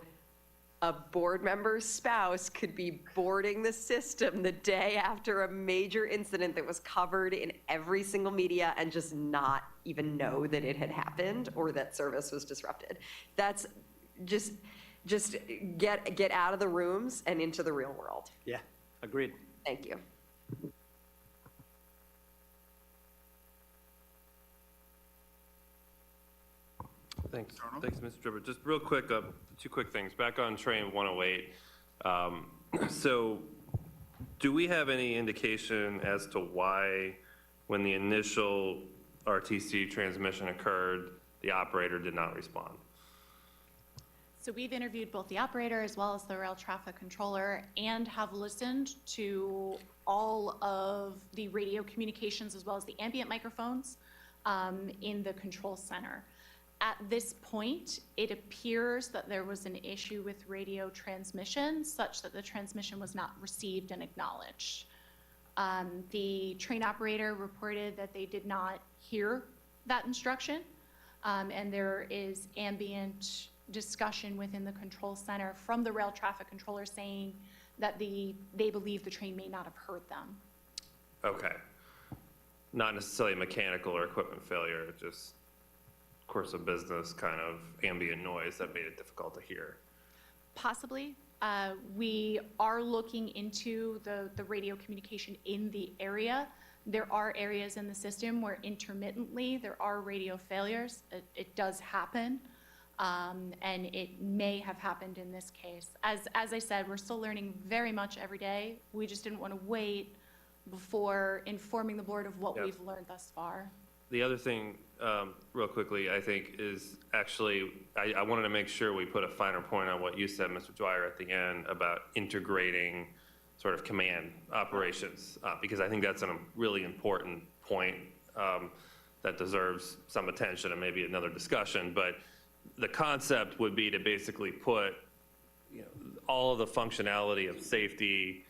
a board member's spouse could be boarding the system the day after a major incident that was covered in every single media and just not even know that it had happened or that service was disrupted. That's just get out of the rooms and into the real world. Yeah, agreed. Thank you. Thanks, Mr. Dripper. Just real quick, two quick things. Back on train 108. So do we have any indication as to why, when the initial RTC transmission occurred, the operator did not respond? So we've interviewed both the operator as well as the rail traffic controller and have listened to all of the radio communications as well as the ambient microphones in the control center. At this point, it appears that there was an issue with radio transmission such that the transmission was not received and acknowledged. The train operator reported that they did not hear that instruction, and there is ambient discussion within the control center from the rail traffic controller saying that they believe the train may not have heard them. Okay. Not necessarily mechanical or equipment failure, just course of business kind of ambient noise that made it difficult to hear. Possibly. We are looking into the radio communication in the area. There are areas in the system where intermittently there are radio failures. It does happen, and it may have happened in this case. As I said, we're still learning very much every day. We just didn't want to wait before informing the board of what Yep. we've learned thus far. The other thing, real quickly, I think is actually, I wanted to make sure we put a finer point on what you said, Mr. Dwyer, at the end about integrating sort of command operations, because I think that's a really important point that deserves some attention and maybe another discussion. But the concept would be to basically put, you know, all of the functionality of safety,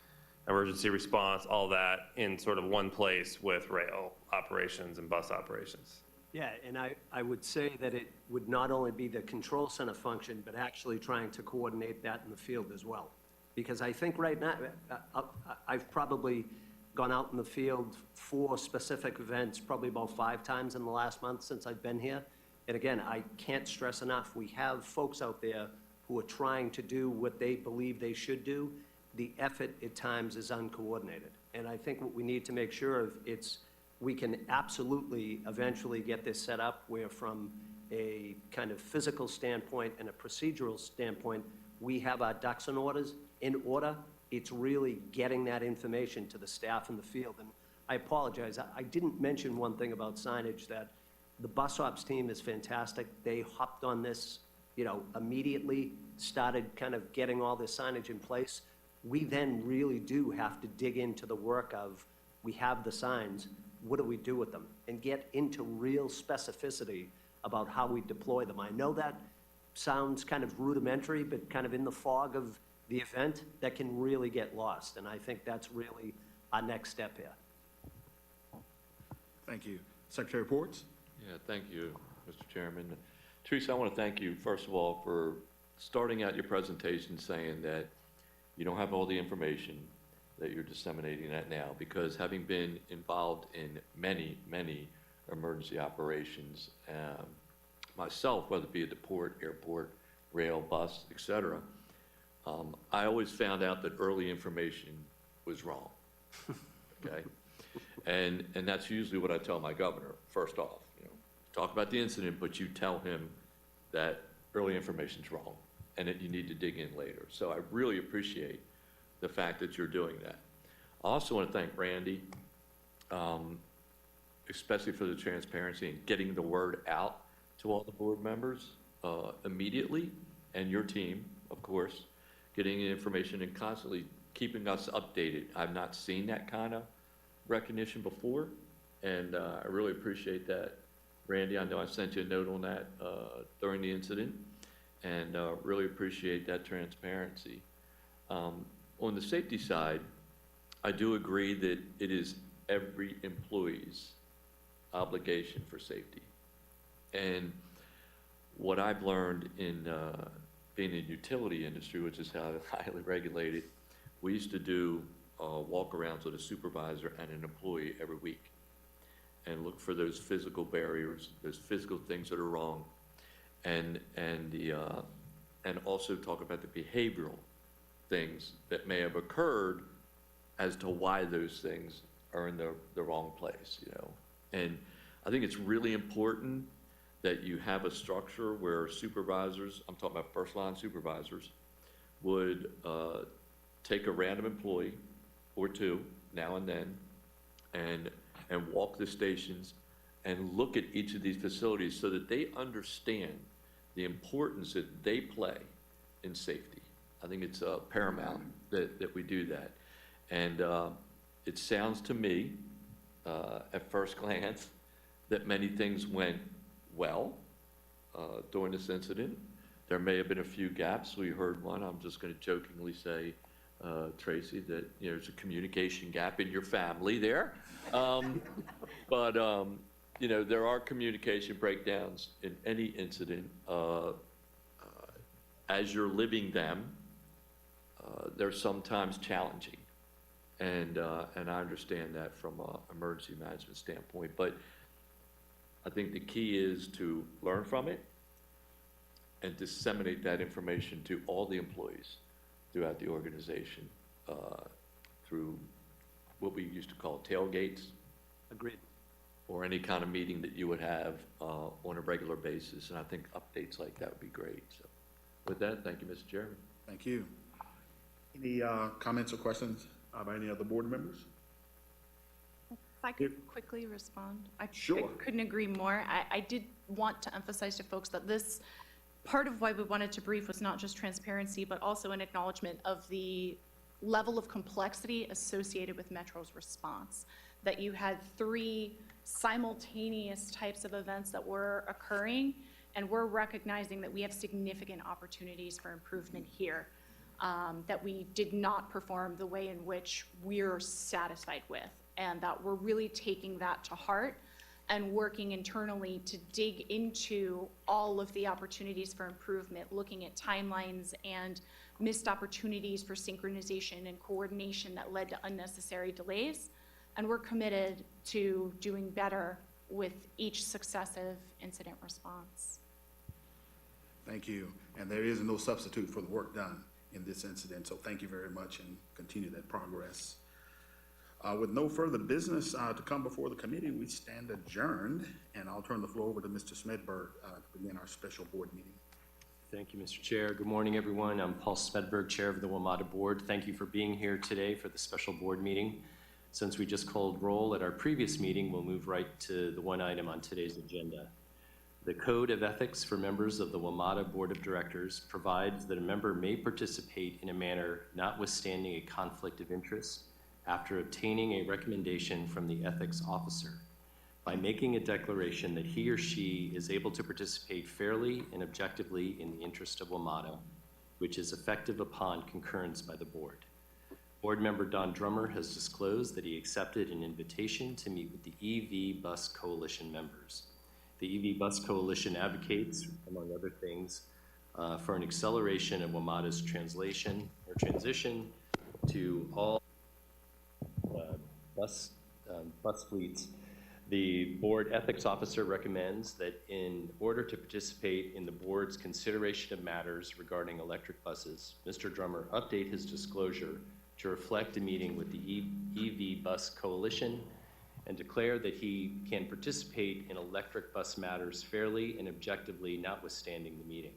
emergency response, all that in sort of one place with rail operations and bus operations. Yeah, and I would say that it would not only be the control center function, but actually trying to coordinate that in the field as well. Because I think right now, I've probably gone out in the field for specific events, probably about 5 times in the last month since I've been here. And again, I can't stress enough, we have folks out there who are trying to do what they believe they should do. The effort at times is uncoordinated. And I think what we need to make sure of, we can absolutely eventually get this set up where from a kind of physical standpoint and a procedural standpoint, we have our ducks in order. It's really getting that information to the staff in the field. And I apologize, I didn't mention one thing about signage, that the bus ops team is fantastic. They hopped on this, immediately, started kind of getting all this signage in place. We then really do have to dig into the work of, we have the signs, what do we do with them? And get into real specificity about how we deploy them. I know that sounds kind of rudimentary, but kind of in the fog of the event, that can really get lost. And I think that's really our next step here. Thank you. Secretary Ports? Yeah, thank you, Mr. Chairman. Teresa, I want to thank you, first of all, for starting out your presentation saying that you don't have all the information that you're disseminating that now, because having been involved in many, many emergency operations, myself, whether it be at the port, airport, rail, bus, et cetera, I always found out that early information was wrong, okay? And that's usually what I tell my governor, first off, talk about the incident, but you tell him that early information's wrong and that you need to dig in later. So I really appreciate the fact that you're doing that. I also want to thank Randy, especially for the transparency and getting the word out to all the board members immediately, and your team, of course, getting information and constantly keeping us updated. I've not seen that kind of recognition before, and I really appreciate that. Randy, I know I sent you a note on that during the incident, and really appreciate that transparency. On the safety side, I do agree that it is every employee's obligation for safety. And what I've learned in being in the utility industry, which is highly regulated, we used to do walk-arounds with a supervisor and an employee every week and look for those physical barriers, those physical things that are wrong, and also talk about the behavioral things that may have occurred as to why those things are in the wrong place, you know. And I think it's really important that you have a structure where supervisors, I'm talking about first line supervisors, would take a random employee or two now and then and walk the stations and look at each of these facilities so that they understand the importance that they play in safety. I think it's paramount that we do that. And it sounds to me, at first glance, that many things went well during this incident. There may have been a few gaps. We heard one. I'm just going to jokingly say, Tracy, that there's a communication gap in your family there. But there are communication breakdowns in any incident. As you're living them, they're sometimes challenging. And I understand that from an emergency management standpoint. But I think the key is to learn from it and disseminate that information to all the employees throughout the organization through what we used to call tailgates. Agreed. Or any kind of meeting that you would have on a regular basis. And I think updates like that would be great. So with that, thank you, Mr. Chairman. Thank you. Any comments or questions by any other board members? If I could quickly respond. I Sure. couldn't agree more. I did want to emphasize to folks that this, part of why we wanted to brief was not just transparency, but also an acknowledgement of the level of complexity associated with Metro's response. That you had 3 simultaneous types of events that were occurring, and we're recognizing that we have significant opportunities for improvement here, that we did not perform the way in which we're satisfied with, and that we're really taking that to heart and working internally to dig into all of the opportunities for improvement, looking at timelines and missed opportunities for synchronization and coordination that led to unnecessary delays. And we're committed to doing better with each successive incident response. Thank you. And there is no substitute for the work done in this incident, so thank you very much and continue that progress. With no further business to come before the committee, we stand adjourned, and I'll turn the floor over to Mr. Smedberg to begin our special board meeting. Thank you, Mr. Chair. Good morning, everyone. I'm Paul Smedberg, Chair of the WMATA Board. Thank you for being here today for the special board meeting. Since we just called roll at our previous meeting, we'll move right to the one item on today's agenda. The Code of Ethics for members of the WMATA Board of Directors provides that a member may participate in a manner notwithstanding a conflict of interest after obtaining a recommendation from the ethics officer by making a declaration that he or she is able to participate fairly and objectively in the interest of WMATA, which is effective upon concurrence by the board. Board member Don Drummer has disclosed that he accepted an invitation to meet with the EV Bus Coalition members. The EV Bus Coalition advocates, among other things, for an acceleration of WMATA's transition to all bus fleets. The board ethics officer recommends that in order to participate in the board's consideration of matters regarding electric buses, Mr. Drummer update his disclosure to reflect a meeting with the EV Bus Coalition and declare that he can participate in electric bus matters fairly and objectively, notwithstanding the meeting.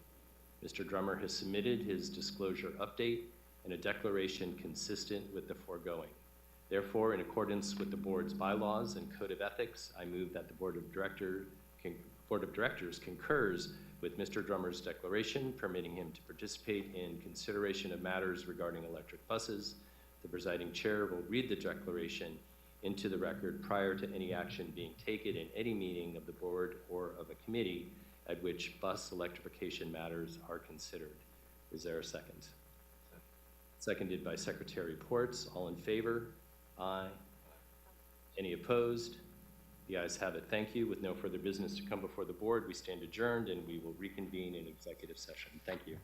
Mr. Drummer has submitted his disclosure update and a declaration consistent with the foregoing. Therefore, in accordance with the board's bylaws and code of ethics, I move that the Board of Directors concurs with Mr. Drummer's declaration, permitting him to participate in consideration of matters regarding electric buses. The presiding chair will read the declaration into the record prior to any action being taken in any meeting of the board or of a committee at which bus electrification matters are considered. Is there a second? Seconded by Secretary Ports. All in favor? Aye. Any opposed? The ayes have it. Thank you. With no further business to come before the board, we stand adjourned and we will reconvene in executive session. Thank you.